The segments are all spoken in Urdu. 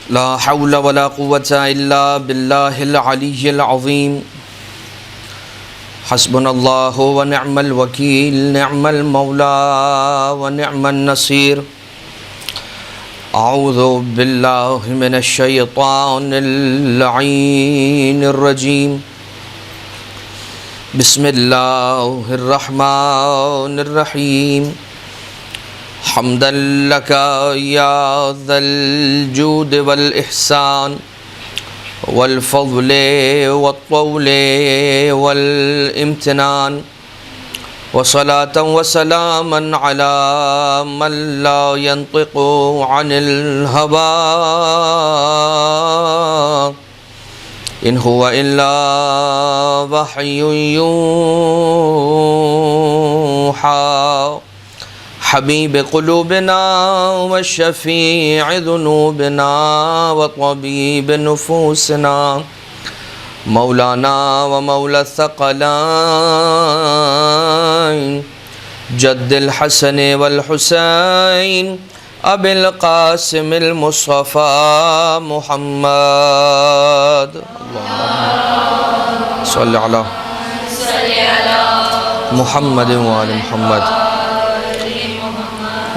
لا حول ولا قوة إلا بالله العلي العظيم حسبنا الله ونعم الوكيل نعم المولى ونعم النصير أعوذ بالله من الشيطان اللعين الرجيم بسم الله الرحمن الرحيم حمدا لك يا ذا الجود والإحسان والفضل والطول والامتنان وصلاة وسلاما على من لا ينطق عن الهوى إن هو إلا وحي يوحى حبيب قلوبنا وشفيع ذنوبنا وطبيب نفوسنا مولانا ومولى الثقلين جد الحسن والحسين أبي القاسم المصطفى محمد اللهم صل على محمد وآل محمد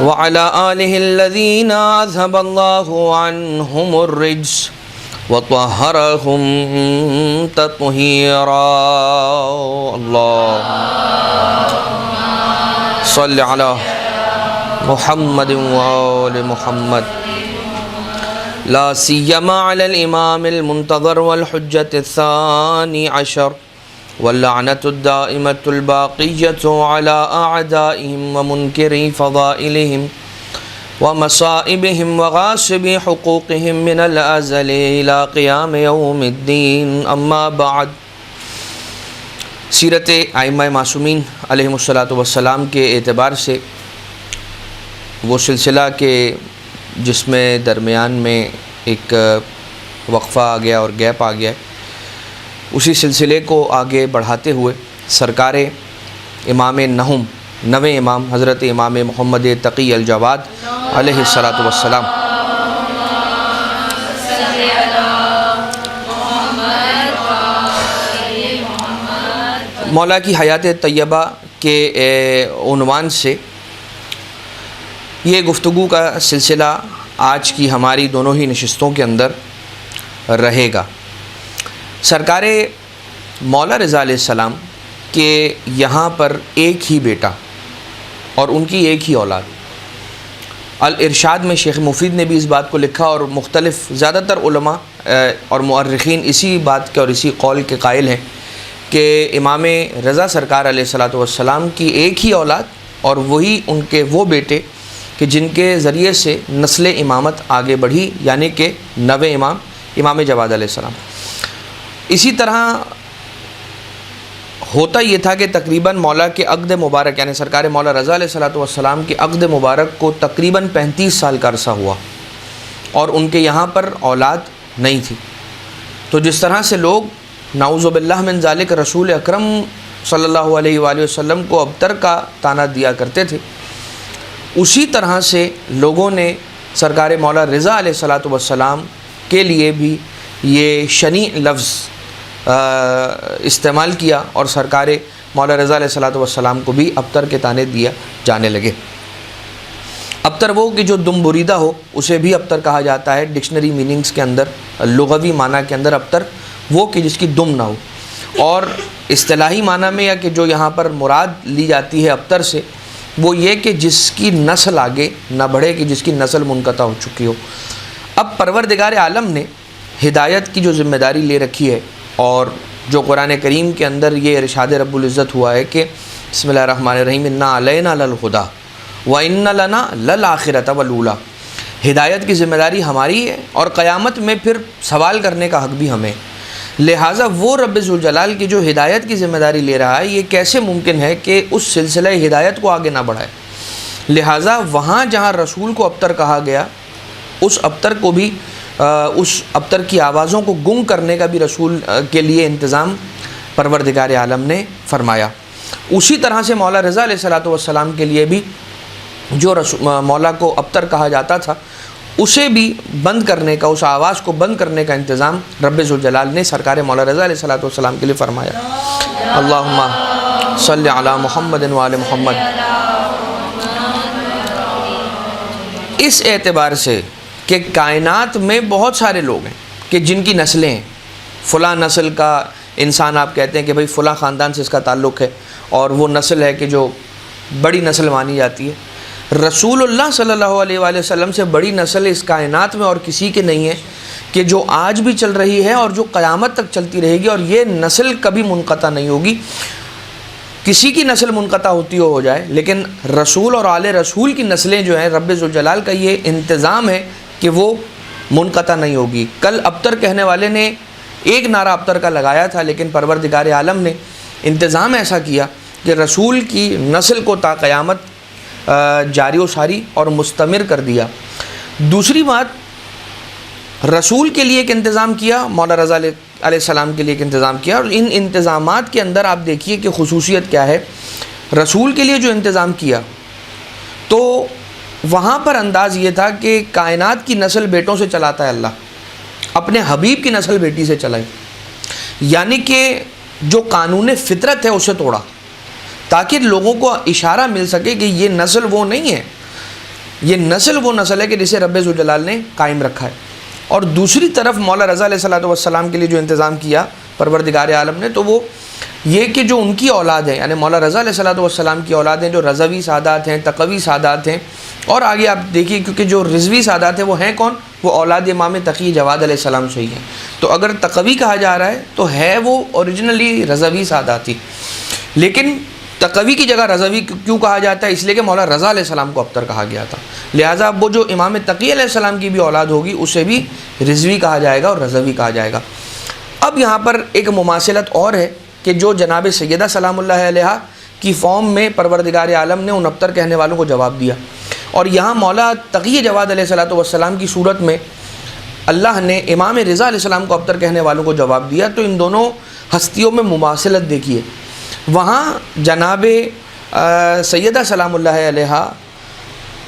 وعلى آله الذين أذهب الله عنهم الرجس وطهرهم تطهيرا اللهم صل على محمد وآل محمد لا سيما على الإمام المنتظر والحجة الثاني عشر واللعنة الدائمة الباقية على أعدائهم ومنكري فضائلهم ومصائبهم وغاصبي حقوقهم من الأزل إلى قيام يوم الدين أما بعد سیرت ائمہ معصومین علیہم الصلاۃ والسلام کے اعتبار سے وہ سلسلہ کہ جس میں درمیان میں ایک وقفہ آ گیا اور گیپ آ گیا، اسی سلسلے کو آگے بڑھاتے ہوئے سرکار امام نہم نویں امام حضرت امام محمد تقی الجواد علیہ الصلاۃ والسلام مولا کی حیات طیبہ کے عنوان سے یہ گفتگو کا سلسلہ آج کی ہماری دونوں ہی نشستوں کے اندر رہے گا۔ سرکار مولا رضا علیہ السلام کے یہاں پر ایک ہی بیٹا اور ان کی ایک ہی اولاد، الارشاد میں شیخ مفید نے بھی اس بات کو لکھا اور مختلف زیادہ تر علماء اور مؤرخین اسی بات کے اور اسی قول کے قائل ہیں کہ امام رضا سرکار علیہ الصلاۃ والسلام کی ایک ہی اولاد اور وہی ان کے وہ بیٹے کہ جن کے ذریعے سے نسل امامت آگے بڑھی، یعنی کہ نویں امام امام جواد علیہ السلام۔ اسی طرح ہوتا یہ تھا کہ تقریباً مولا کے عقد مبارک یعنی سرکار مولا رضا علیہ الصلاۃ والسلام کے عقد مبارک کو تقریباً 35 سال کا عرصہ ہوا اور ان کے یہاں پر اولاد نہیں تھی۔ تو جس طرح سے لوگ نعوذ باللہ من ذالک رسول اکرم صلی اللہ علیہ وآلہ وسلم کو ابتر کا طعنہ دیا کرتے تھے، اسی طرح سے لوگوں نے سرکار مولا رضا علیہ الصلاۃ والسلام کے لیے بھی یہ شنیع لفظ استعمال کیا اور سرکار مولا رضا علیہ الصلاۃ والسلام کو بھی ابتر کے طعنے دیا جانے لگے۔ ابتر وہ کہ جو دم بریدہ ہو اسے بھی ابتر کہا جاتا ہے، ڈکشنری میننگز کے اندر لغوی معنی کے اندر ابتر وہ کہ جس کی دم نہ ہو، اور اصطلاحی معنی میں یا کہ جو یہاں پر مراد لی جاتی ہے ابتر سے وہ یہ کہ جس کی نسل آگے نہ بڑھے، کہ جس کی نسل منقطع ہو چکی ہو۔ اب پروردگار عالم نے ہدایت کی جو ذمہ داری لے رکھی ہے اور جو قرآن کریم کے اندر یہ ارشاد رب العزت ہوا ہے کہ بسم اللہ الرحمن الرحیم انا علینا للہدی وان لنا للآخرۃ والاولی، ہدایت کی ذمہ داری ہماری ہے اور قیامت میں پھر سوال کرنے کا حق بھی ہمیں، لہٰذا وہ رب ذوالجلال کی جو ہدایت کی ذمہ داری لے رہا ہے یہ کیسے ممکن ہے کہ اس سلسلہ ہدایت کو آگے نہ بڑھائے، لہٰذا وہاں جہاں رسول کو ابتر کہا گیا اس ابتر کو بھی اس ابتر کی آوازوں کو گم کرنے کا بھی رسول کے لیے انتظام پروردگار عالم نے فرمایا۔ اسی طرح سے مولا رضا علیہ الصلوۃ والسلام کے لیے بھی جو مولا کو ابتر کہا جاتا تھا اسے بھی بند کرنے کا، اس آواز کو بند کرنے کا انتظام رب ذوالجلال نے سرکار مولا رضا علیہ الصلوۃ والسلام کے لیے فرمایا۔ اللہم صلی علی محمد وآل محمد۔ اس اعتبار سے کہ کائنات میں بہت سارے لوگ ہیں کہ جن کی نسلیں ہیں، فلاں نسل کا انسان آپ کہتے ہیں کہ بھئی فلاں خاندان سے اس کا تعلق ہے، اور وہ نسل ہے کہ جو بڑی نسل مانی جاتی ہے۔ رسول اللہ صلی اللہ علیہ وآلہ وسلم سے بڑی نسل اس کائنات میں اور کسی کے نہیں ہے، کہ جو آج بھی چل رہی ہے اور جو قیامت تک چلتی رہے گی، اور یہ نسل کبھی منقطع نہیں ہوگی۔ کسی کی نسل منقطع ہوتی ہو جائے، لیکن رسول اور آل رسول کی نسلیں جو ہیں، رب ذوالجلال کا یہ انتظام ہے کہ وہ منقطع نہیں ہوگی۔ کل ابتر کہنے والے نے ایک نعرہ ابتر کا لگایا تھا، لیکن پروردگار عالم نے انتظام ایسا کیا کہ رسول کی نسل کو تا قیامت جاری و ساری اور مستمر کر دیا۔ دوسری بات، رسول کے لیے ایک انتظام کیا، مولا رضا علیہ السلام کے لیے ایک انتظام کیا، اور ان انتظامات کے اندر آپ دیکھیے کہ خصوصیت کیا ہے۔ رسول کے لیے جو انتظام کیا تو وہاں پر انداز یہ تھا کہ کائنات کی نسل بیٹوں سے چلاتا ہے اللہ، اپنے حبیب کی نسل بیٹی سے چلائی، یعنی کہ جو قانون فطرت ہے اسے توڑا، تاکہ لوگوں کو اشارہ مل سکے کہ یہ نسل وہ نہیں ہے، یہ نسل وہ نسل ہے کہ جسے رب ذوالجلال نے قائم رکھا ہے۔ اور دوسری طرف مولا رضا علیہ الصلوۃ والسلام کے لیے جو انتظام کیا پروردگار عالم نے، تو وہ یہ کہ جو ان کی اولاد ہیں، یعنی مولا رضا علیہ الصلوۃ والسلام کی اولاد ہیں، جو رضوی سادات ہیں، تقوی سادات ہیں، اور آگے آپ دیکھیے کیونکہ جو رضوی سادات ہیں وہ ہیں کون؟ وہ اولاد امام تقی جواد علیہ السلام سے ہی ہیں۔ تو اگر تقوی کہا جا رہا ہے تو ہے وہ اوریجنلی رضوی سادات ہی، لیکن تقوی کی جگہ رضوی کیوں کہا جاتا ہے؟ اس لیے کہ مولا رضا علیہ السلام کو ابتر کہا گیا تھا، لہٰذا اب وہ جو امام تقی علیہ السلام کی بھی اولاد ہوگی اسے بھی رضوی کہا جائے گا اور رضوی کہا جائے گا۔ اب یہاں پر ایک مماثلت اور ہے کہ جو جناب سیدہ سلام اللہ علیہا کی فارم میں پروردگار عالم نے ان ابتر کہنے والوں کو جواب دیا، اور یہاں مولا تقی جواد علیہ الصلوۃ والسلام کی صورت میں اللہ نے امام رضا علیہ السلام کو ابتر کہنے والوں کو جواب دیا۔ تو ان دونوں ہستیوں میں مماثلت دیکھیے، وہاں جناب سیدہ سلام اللہ علیہا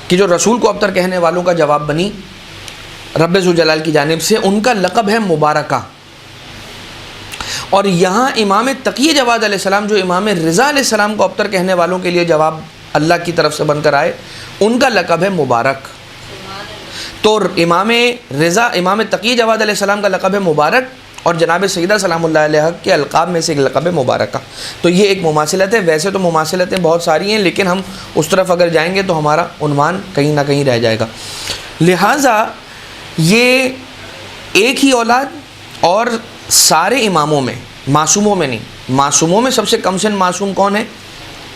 کہ جو رسول کو ابتر کہنے والوں کا جواب بنی رب ذوالجلال کی جانب سے، ان کا لقب ہے مبارکہ، اور یہاں امام تقی جواد علیہ السلام جو امام رضا علیہ السلام کو ابتر کہنے والوں کے لیے جواب اللہ کی طرف سے بن کر آئے، ان کا لقب ہے مبارک۔ تو امام تقی جواد علیہ السلام کا لقب ہے مبارک، اور جناب سیدہ سلام اللہ علیہ کے القاب میں سے ایک لقب ہے مبارکہ۔ تو یہ ایک مماثلت ہے۔ ویسے تو مماثلتیں بہت ساری ہیں، لیکن ہم اس طرف اگر جائیں گے تو ہمارا عنوان کہیں نہ کہیں رہ جائے گا، لہٰذا یہ ایک ہی اولاد، اور سارے اماموں میں، معصوموں میں نہیں، معصوموں میں سب سے کم سن معصوم کون ہے؟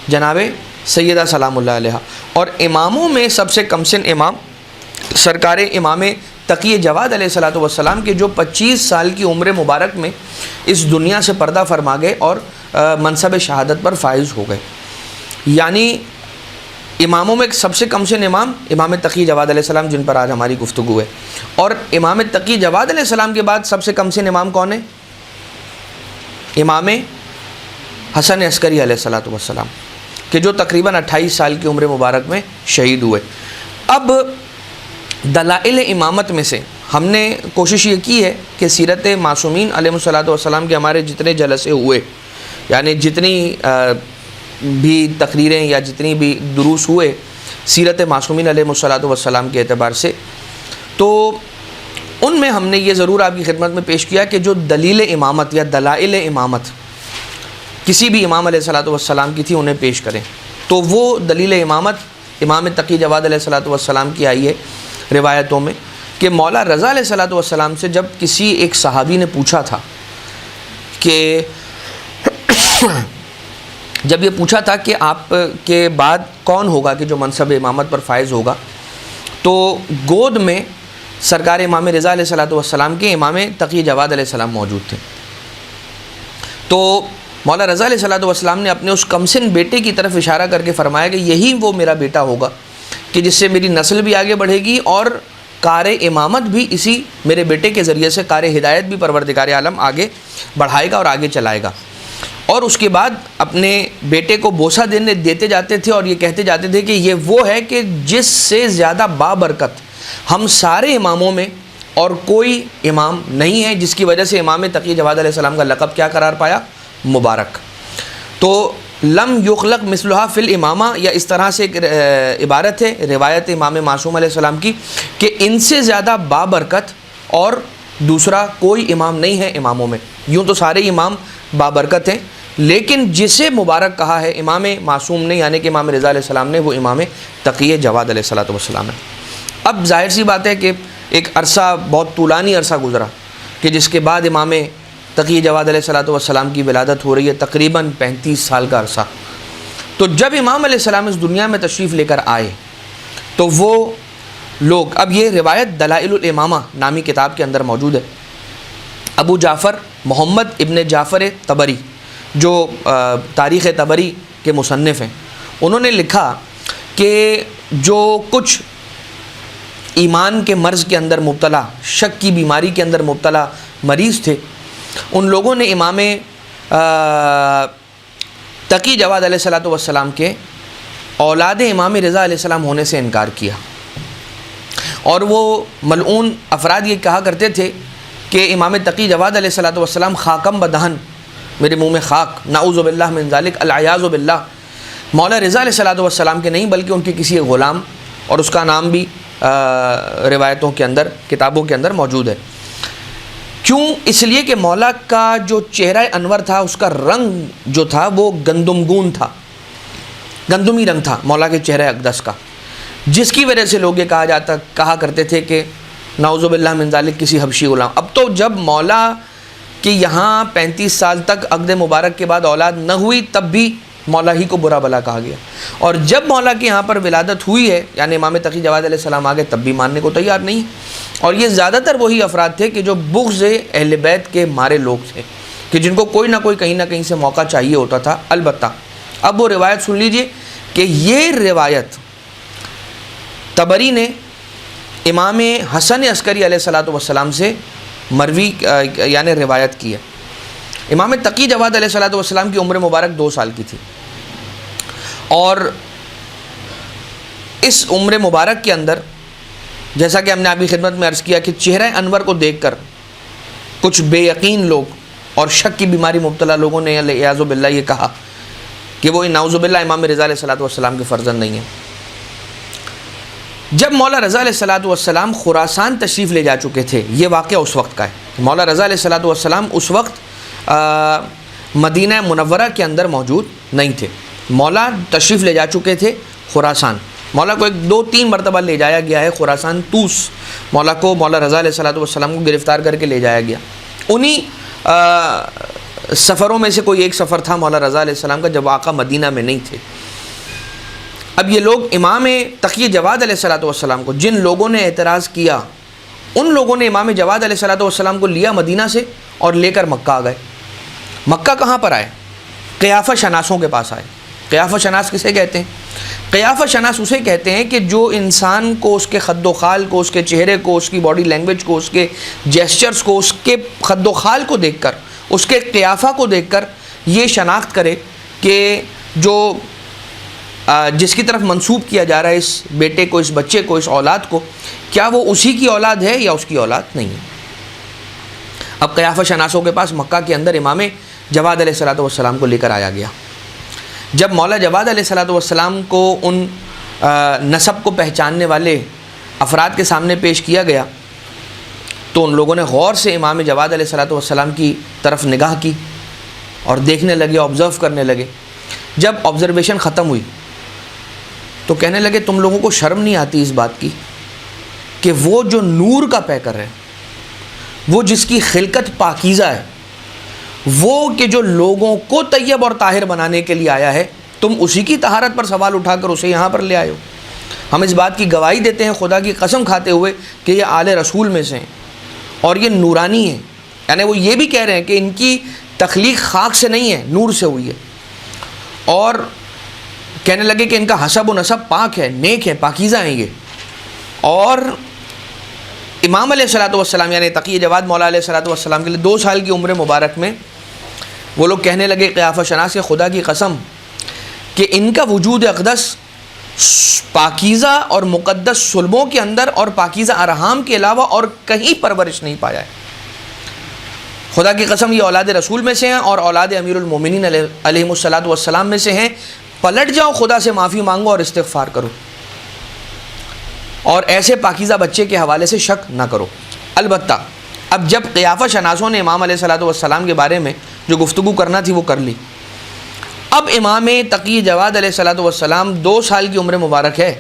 جناب سیدہ سلام اللہ علیہ، اور اماموں میں سب سے کم سن امام سرکار امام تقی جواد علیہ الصلوۃ والسلام کے جو 25 سال کی عمر مبارک میں اس دنیا سے پردہ فرما گئے اور منصب شہادت پر فائز ہو گئے۔ یعنی اماموں میں سب سے کم سن امام تقی جواد علیہ السلام، جن پر آج ہماری گفتگو ہے، اور امام تقی جواد علیہ السلام کے بعد سب سے کم سن امام کون ہے؟ امام حسن عسکری علیہ الصلوۃ والسلام، کہ جو تقریباً 28 سال کی عمر مبارک میں شہید ہوئے۔ اب دلائل امامت میں سے ہم نے کوشش یہ کی ہے کہ سیرت معصومین علیہ الصلوۃ والسلام کے ہمارے جتنے جلسے ہوئے، یعنی جتنی بھی تقریریں یا جتنی بھی دروس ہوئے سیرت معصومین علیہ الصلوۃ والسلام کے اعتبار سے، تو ان میں ہم نے یہ ضرور آپ کی خدمت میں پیش کیا کہ جو دلیل امامت یا دلائل امامت کسی بھی امام علیہ الصلوۃ والسلام کی تھی انہیں پیش کریں، تو وہ دلیل امامت امام تقی جواد علیہ الصلوۃ والسلام کی آئی ہے روایتوں میں کہ مولا رضا علیہ الصلوۃ والسلام سے جب کسی ایک صحابی نے پوچھا تھا کہ جب یہ پوچھا تھا کہ آپ کے بعد کون ہوگا کہ جو منصب امامت پر فائز ہوگا، تو گود میں سرکار امام رضا علیہ الصلوۃ والسلام کے امام تقی جواد علیہ السلام موجود تھے۔ تو مولا رضا علیہ الصلوۃ والسلام نے اپنے اس کمسن بیٹے کی طرف اشارہ کر کے فرمایا کہ یہی وہ میرا بیٹا ہوگا کہ جس سے میری نسل بھی آگے بڑھے گی، اور کار امامت بھی اسی میرے بیٹے کے ذریعے سے، کار ہدایت بھی پروردگار عالم آگے بڑھائے گا اور آگے چلائے گا۔ اور اس کے بعد اپنے بیٹے کو بوسہ دیتے جاتے تھے اور یہ کہتے جاتے تھے کہ یہ وہ ہے کہ جس سے زیادہ بابرکت ہم سارے اماموں میں اور کوئی امام نہیں ہے جس کی وجہ سے امام تقی جواد علیہ السلام کا لقب کیا قرار پایا؟ مبارک. تو لم یخلق مثلھا فی الامامہ، یا اس طرح سے ایک عبارت ہے روایت امام معصوم علیہ السلام کی کہ ان سے زیادہ بابرکت اور دوسرا کوئی امام نہیں ہے اماموں میں. یوں تو سارے امام بابرکت ہیں، لیکن جسے مبارک کہا ہے امام معصوم نے، یعنی کہ امام رضا علیہ السلام نے، وہ امام تقی جواد علیہ السلام ہے. اب ظاہر سی بات ہے کہ ایک عرصہ، بہت طولانی عرصہ گزرا کہ جس کے بعد امام تقی جواد علیہ السلام کی ولادت ہو رہی ہے، تقریباً 35 سال کا عرصہ. تو جب امام علیہ السلام اس دنیا میں تشریف لے کر آئے تو وہ لوگ، اب یہ روایت دلائل الامامہ نامی کتاب کے اندر موجود ہے. ابو جعفر محمد ابن جعفر طبری جو تاریخ طبری کے مصنف ہیں، انہوں نے لکھا کہ جو کچھ ایمان کے مرض کے اندر مبتلا، شک کی بیماری کے اندر مبتلا مریض تھے، ان لوگوں نے امام تقی جواد علیہ السلام کے اولاد امام رضا علیہ السلام ہونے سے انکار کیا. اور وہ ملعون افراد یہ کہا کرتے تھے کہ امام تقی جواد علیہ السلام خاکم بدہن، میرے منہ میں خاک، نعوذ باللہ من ذالک، العیاذ باللہ، مولا رضا علیہ السلام کے نہیں بلکہ ان کے کسی غلام، اور اس کا نام بھی روایتوں کے اندر، کتابوں کے اندر موجود ہے. کیوں؟ اس لیے کہ مولا کا جو چہرہ انور تھا، اس کا رنگ جو تھا وہ گندم گون تھا، گندمی رنگ تھا مولا کے چہرہ اقدس کا، جس کی وجہ سے لوگ یہ کہا کرتے تھے کہ نعوذ باللہ من ذالک کسی حبشی غلام. اب تو جب مولا کہ یہاں 35 سال تک عقد مبارک کے بعد اولاد نہ ہوئی، تب بھی مولا ہی کو برا بلا کہا گیا. اور جب مولا کے یہاں پر ولادت ہوئی ہے، یعنی امام تقی جواد علیہ السلام آگے، تب بھی ماننے کو تیار نہیں. اور یہ زیادہ تر وہی افراد تھے کہ جو بغض اہل بیت کے مارے لوگ تھے، کہ جن کو کوئی نہ کوئی کہیں نہ کہیں سے موقع چاہیے ہوتا تھا. البتہ اب وہ روایت سن لیجئے کہ یہ روایت طبری نے امام حسن عسکری علیہ السلام سے مروی یعنی روایت کی ہے. امام تقی جواد علیہ السلام کی عمر مبارک 2 سال کی تھی، اور اس عمر مبارک کے اندر جیسا کہ ہم نے آپ کی خدمت میں عرض کیا کہ چہرہ انور کو دیکھ کر کچھ بے یقین لوگ اور شک کی بیماری مبتلا لوگوں نے اعوذ باللہ یہ کہا کہ وہ نعوذ باللہ امام رضا علیہ السلام کے فرزند نہیں ہیں. جب مولا رضا علیہ السلام خراسان تشریف لے جا چکے تھے، یہ واقعہ اس وقت کا ہے، مولا رضا علیہ السلام اس وقت مدینہ منورہ کے اندر موجود نہیں تھے. مولا تشریف لے جا چکے تھے خراسان. مولا کو 2-3 مرتبہ لے جایا گیا ہے خراسان، طوس مولا کو، مولا رضا علیہ السلام کو گرفتار کر کے لے جایا گیا. انہی سفروں میں سے کوئی ایک سفر تھا مولا رضا علیہ السلام کا، جب آقا مدینہ میں نہیں تھے. اب یہ لوگ امام تقی جواد علیہ السلام کو، جن لوگوں نے اعتراض کیا، ان لوگوں نے امام جواد علیہ السلام کو لیا مدینہ سے اور لے کر مکہ آ گئے. مکہ کہاں پر آئے؟ قیافہ شناسوں کے پاس آئے. قیافہ شناس کسے کہتے ہیں؟ قیافہ شناس اسے کہتے ہیں کہ جو انسان کو اس کے خد و خال کو، اس کے چہرے کو، اس کی باڈی لینگویج کو، اس کے جیسچرز کو، اس کے خد و خال کو دیکھ کر، اس کے قیافہ کو دیکھ کر یہ شناخت کرے کہ جو جس کی طرف منسوب کیا جا رہا ہے اس بیٹے کو، اس بچے کو، اس اولاد کو، کیا وہ اسی کی اولاد ہے یا اس کی اولاد نہیں ہے. اب قیافہ شناسوں کے پاس مکہ کے اندر امام جواد علیہ السلام کو لے کر آیا گیا. جب مولا جواد علیہ السلام کو ان نسب کو پہچاننے والے افراد کے سامنے پیش کیا گیا تو ان لوگوں نے غور سے امام جواد علیہ السلام کی طرف نگاہ کی اور دیکھنے لگے، آبزرو کرنے لگے. جب آبزرویشن ختم ہوئی تو کہنے لگے تم لوگوں کو شرم نہیں آتی اس بات کی کہ وہ جو نور کا پیکر ہے، وہ جس کی خلقت پاکیزہ ہے، وہ کہ جو لوگوں کو طیب اور طاہر بنانے کے لیے آیا ہے، تم اسی کی طہارت پر سوال اٹھا کر اسے یہاں پر لے آئے ہو. ہم اس بات کی گواہی دیتے ہیں خدا کی قسم کھاتے ہوئے کہ یہ آل رسول میں سے ہیں اور یہ نورانی ہیں. یعنی وہ یہ بھی کہہ رہے ہیں کہ ان کی تخلیق خاک سے نہیں ہے، نور سے ہوئی ہے. اور کہنے لگے کہ ان کا حسب و نسب پاک ہے، نیک ہے، پاکیزہ ہیں یہ. اور امام علیہ السلام یعنی تقی جواد مولا علیہ السلام کے لیے 2 سال کی عمر مبارک میں وہ لوگ کہنے لگے قیافہ شناس کے خدا کی قسم کہ ان کا وجود اقدس پاکیزہ اور مقدس صلبوں کے اندر اور پاکیزہ ارحام کے علاوہ اور کہیں پرورش نہیں پایا ہے. خدا کی قسم یہ اولاد رسول میں سے ہیں اور اولاد امیر المومنین علیہم الصلاۃ والسلام میں سے ہیں. پلٹ جاؤ, خدا سے معافی مانگو اور استغفار کرو, اور ایسے پاکیزہ بچے کے حوالے سے شک نہ کرو. البتہ اب جب قیافہ شناسوں نے امام علیہ الصلاۃ والسلام کے بارے میں جو گفتگو کرنا تھی وہ کر لی. اب امام تقی جواد علیہ الصلاۃ والسلام 2 سال کی عمر مبارک ہے.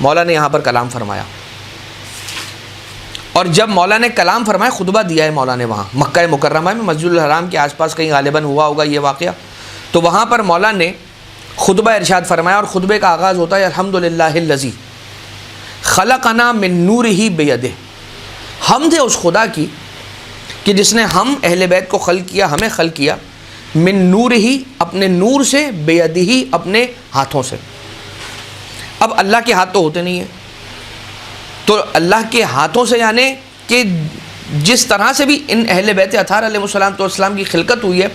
مولا نے یہاں پر کلام فرمایا, اور جب مولا نے کلام فرمایا, خطبہ دیا ہے مولا نے وہاں مکہ مکرمہ میں, مسجد الحرام کے آس پاس کہیں غالباً ہوا ہوگا یہ واقعہ. تو وہاں پر مولا نے خطبہ ارشاد فرمایا, اور خطبے کا آغاز ہوتا ہے الحمدللہ الذی خلقنا من نورہ بیدہ. حمد ہے اس خدا کی کہ جس نے ہم اہل بیت کو خلق کیا, ہمیں خلق کیا, من نور ہی اپنے نور سے, بیدہ ہی اپنے ہاتھوں سے. اب اللہ کے ہاتھ تو ہوتے نہیں ہیں, تو اللہ کے ہاتھوں سے یعنی کہ جس طرح سے بھی ان اہل بیت اطہار علیہ السلام کی خلقت ہوئی ہے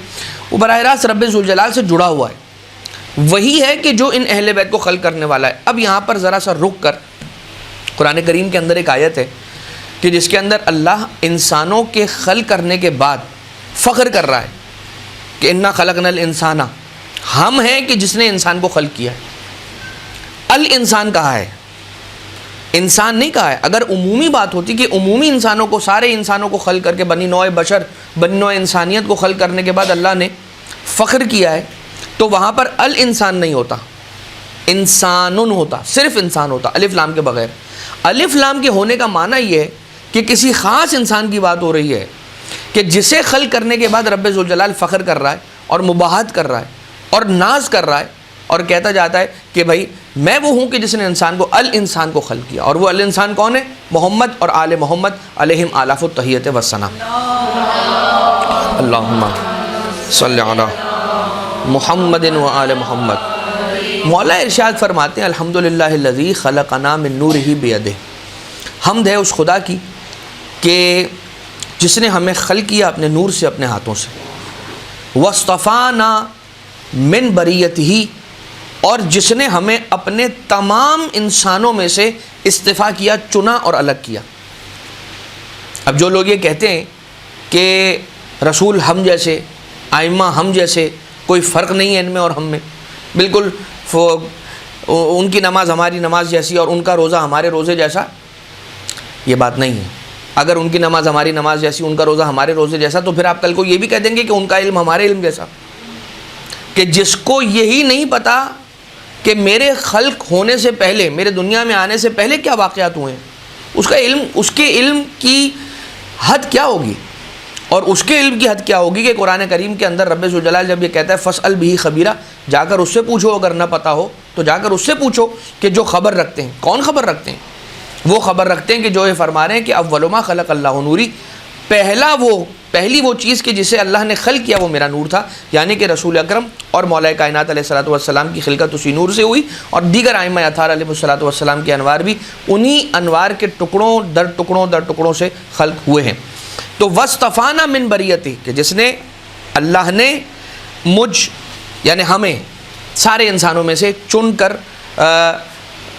وہ براہ راست رب ذوالجلال سے جڑا ہوا ہے. وہی ہے کہ جو ان اہل بیت کو خلق کرنے والا ہے. اب یہاں پر ذرا سا رک کر قرآن کریم کے اندر ایک آیت ہے کہ جس کے اندر اللہ انسانوں کے خلق کرنے کے بعد فخر کر رہا ہے کہ انا خلقنا الانسان, ہم ہیں کہ جس نے انسان کو خلق کیا ہے. الانسان کہا ہے, انسان نہیں کہا ہے. اگر عمومی بات ہوتی کہ عمومی انسانوں کو, سارے انسانوں کو خلق کر کے بنی نوع بشر, بنی نوع انسانیت کو خلق کرنے کے بعد اللہ نے فخر کیا ہے, تو وہاں پر الانسان نہیں ہوتا, انسانن ہوتا, صرف انسان ہوتا الف لام کے بغیر. الف لام کے ہونے کا معنی یہ ہے کہ کسی خاص انسان کی بات ہو رہی ہے کہ جسے خلق کرنے کے بعد رب ذوالجلال فخر کر رہا ہے اور مباحت کر رہا ہے اور ناز کر رہا ہے اور کہتا جاتا ہے کہ بھائی میں وہ ہوں کہ جس نے انسان کو, الانسان کو خلق کیا. اور وہ الانسان کون ہے؟ محمد اور آل محمد علیہم آلاف التحیت والثنا. اللہم صلی علی محمد و آل محمد. مولا ارشاد فرماتے ہیں الحمدللہ الذی خلقنا من نورہ بیدہ. حمد ہے اس خدا کی کہ جس نے ہمیں خلق کیا اپنے نور سے, اپنے ہاتھوں سے. واصطفانا من بریتہ, اور جس نے ہمیں اپنے تمام انسانوں میں سے استفا کیا, چنا اور الگ کیا. اب جو لوگ یہ کہتے ہیں کہ رسول ہم جیسے, ائمہ ہم جیسے, کوئی فرق نہیں ہے ان میں اور ہم میں, بالکل ان کی نماز ہماری نماز جیسی اور ان کا روزہ ہمارے روزے جیسا, یہ بات نہیں ہے. اگر ان کی نماز ہماری نماز جیسی, ان کا روزہ ہمارے روزے جیسا, تو پھر آپ کل کو یہ بھی کہہ دیں گے کہ ان کا علم ہمارے علم جیسا. کہ جس کو یہی نہیں پتا کہ میرے خلق ہونے سے پہلے, میرے دنیا میں آنے سے پہلے کیا واقعات ہوئے ہیں, اس کا علم, اس کے علم کی حد کیا ہوگی. اور اس کے علم کی حد کیا ہوگی کہ قرآن کریم کے اندر رب ذوالجلال جب یہ کہتا ہے فاسأل بہ خبیرہ, جا کر اس سے پوچھو, اگر نہ پتا ہو تو جا کر اس سے پوچھو کہ جو خبر رکھتے ہیں. کون خبر رکھتے ہیں؟ وہ خبر رکھتے ہیں کہ جو یہ فرما رہے ہیں کہ اول ما خلق اللہ نوری, پہلی وہ چیز کہ جسے اللہ نے خلق کیا وہ میرا نور تھا. یعنی کہ رسول اکرم اور مولا کائنات علیہ الصلوۃ والسلام کی خلقت اسی نور سے ہوئی, اور دیگر ائمہ اطہار علیہ الصلوۃ والسلام کے انوار بھی انہی انوار کے ٹکڑوں در ٹکڑوں سے خلق ہوئے ہیں. تو واصطفانا من بریتہ, کہ جس نے, اللہ نے مجھ یعنی ہمیں سارے انسانوں میں سے چن کر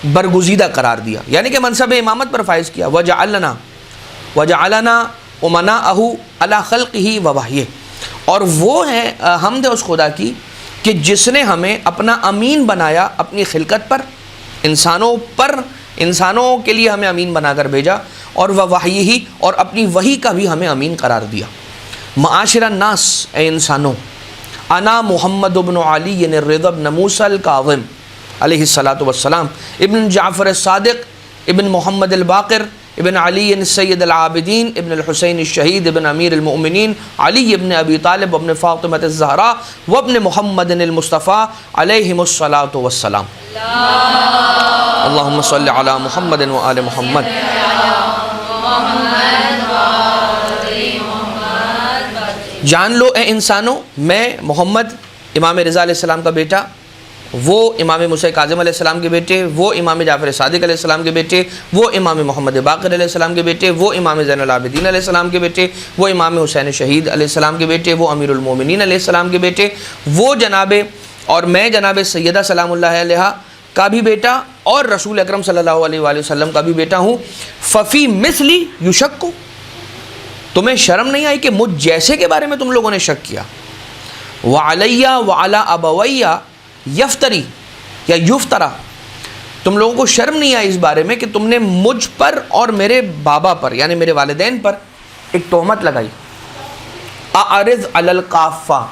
برگزیدہ قرار دیا, یعنی کہ منصب امامت پر فائز کیا. وجعلنا امناءہ علی خلقہ ووحیہ, اور وہ ہے حمد اس خدا کی کہ جس نے ہمیں اپنا امین بنایا اپنی خلقت پر, انسانوں کے لیے ہمیں امین بنا کر بھیجا, اور ووحیہ, اور اپنی وحی کا بھی ہمیں امین قرار دیا. معاشر الناس, اے انسانوں, انا محمد بن علی الرضا بن موسیٰ الکاظم علیہ الصلاۃ والسلام, ابن جعفر الصادق, ابن محمد الباقر, ابن علی السید العابدین, ابن الحسین الشہید, ابن امیر المؤمنین علی ابن ابی طالب, ابن فاطمہ الزہراء, وابن محمد المصطفیٰ علیہم الصلاۃ والسلام. اللہم صلی علی محمد و آل محمد. جان لو اے انسانوں, میں محمد امام رضا علیہ السلام کا بیٹا, وہ امام موسیٰ کاظم علیہ السلام کے بیٹے, وہ امام جعفر صادق علیہ السلام کے بیٹے, وہ امام محمد باقر علیہ السلام کے بیٹے, وہ امام زین العابدین علیہ السلام کے بیٹے, وہ امام حسین شہید علیہ السلام کے بیٹے, وہ امیر المومنین علیہ السلام کے بیٹے, وہ جناب, اور میں جناب سیدہ سلام اللہ علیہا کا بھی بیٹا اور رسول اکرم صلی اللہ علیہ وآلہ وسلم کا بھی بیٹا ہوں. ففی مثلی یشک، تمہیں شرم نہیں آئی کہ مجھ جیسے کے بارے میں تم لوگوں نے شک کیا. وعلیہ وعلی ابویہ یفتری یا یفترا، تم لوگوں کو شرم نہیں آئی اس بارے میں کہ تم نے مجھ پر اور میرے بابا پر یعنی میرے والدین پر ایک تہمت لگائی. اعرض علی القافہ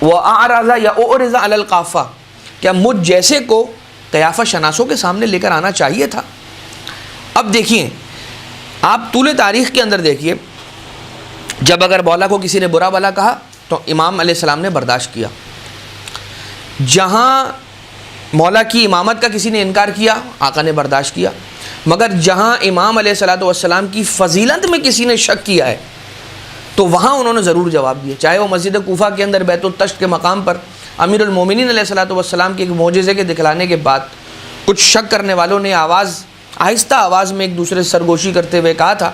واعرض یا اعرض علی القافہ، کیا مجھ جیسے کو قیافہ شناسوں کے سامنے لے کر آنا چاہیے تھا؟ اب دیکھیے آپ طول تاریخ کے اندر دیکھیے، جب اگر مولا کو کسی نے برا بھلا کہا تو امام علیہ السلام نے برداشت کیا. جہاں مولا کی امامت کا کسی نے انکار کیا آقا نے برداشت کیا. مگر جہاں امام علیہ السلام کی فضیلت میں کسی نے شک کیا ہے تو وہاں انہوں نے ضرور جواب دیا. چاہے وہ مسجد کوفہ کے اندر بیت التشت کے مقام پر امیر المومنین علیہ السلام کے ایک معجزے کے دکھلانے کے بعد کچھ شک کرنے والوں نے آہستہ آواز میں ایک دوسرے سے سرگوشی کرتے ہوئے کہا تھا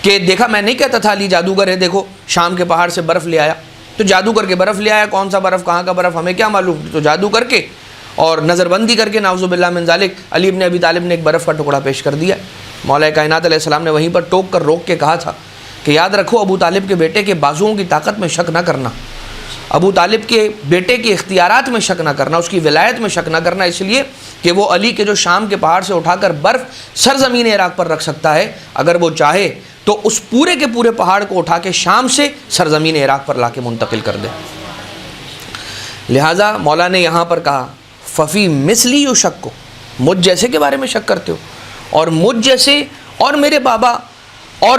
کہ دیکھا میں نہیں کہتا تھا علی جادوگر ہے، دیکھو شام کے پہاڑ سے برف لے آیا. تو جادو کر کے برف لے آیا، کون سا برف کہاں کا برف ہمیں کیا معلوم. تو جادو کر کے اور نظر بندی کر کے نعوذ باللہ من ذالک علی ابن ابی طالب نے ایک برف کا ٹکڑا پیش کر دیا. مولا کائنات علیہ السلام نے وہیں پر ٹوک کر روک کے کہا تھا کہ یاد رکھو ابو طالب کے بیٹے کے بازوؤں کی طاقت میں شک نہ کرنا، ابو طالب کے بیٹے کے اختیارات میں شک نہ کرنا، اس کی ولایت میں شک نہ کرنا، اس لیے کہ وہ علی کے جو شام کے پہاڑ سے اٹھا کر برف سرزمین عراق پر رکھ سکتا ہے، اگر وہ چاہے تو اس پورے کے پورے پہاڑ کو اٹھا کے شام سے سرزمین عراق پر لا کے منتقل کر دے. لہٰذا مولا نے یہاں پر کہا ففی مثلی یشک، مجھ جیسے کے بارے میں شک کرتے ہو، اور مجھ جیسے اور میرے بابا اور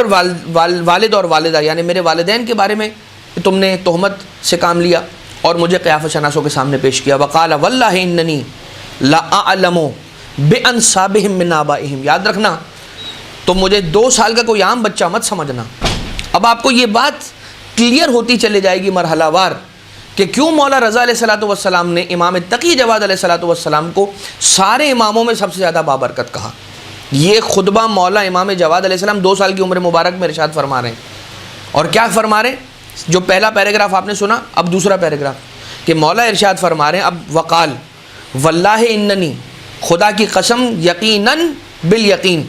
والد اور والدہ یعنی میرے والدین کے بارے میں تم نے تہمت سے کام لیا اور مجھے قیافہ شناسوں کے سامنے پیش کیا. وقال واللہ اننی لا اعلم بانسابہم من آبائہم، یاد رکھنا تو مجھے 2 سال کا کوئی عام بچہ مت سمجھنا. اب آپ کو یہ بات کلیئر ہوتی چلے جائے گی مرحلہ وار کہ کیوں مولا رضا علیہ السلام نے امام تقی جواد علیہ السلام کو سارے اماموں میں سب سے زیادہ بابرکت کہا. یہ خطبہ مولا امام جواد علیہ السلام 2 سال کی عمر مبارک میں ارشاد فرما رہے ہیں. اور کیا فرما رہے ہیں؟ جو پہلا پیراگراف آپ نے سنا، اب دوسرا پیراگراف کہ مولا ارشاد فرما رہے ہیں اب وقال واللہ اننی، خدا کی قسم یقیناً بالیقین،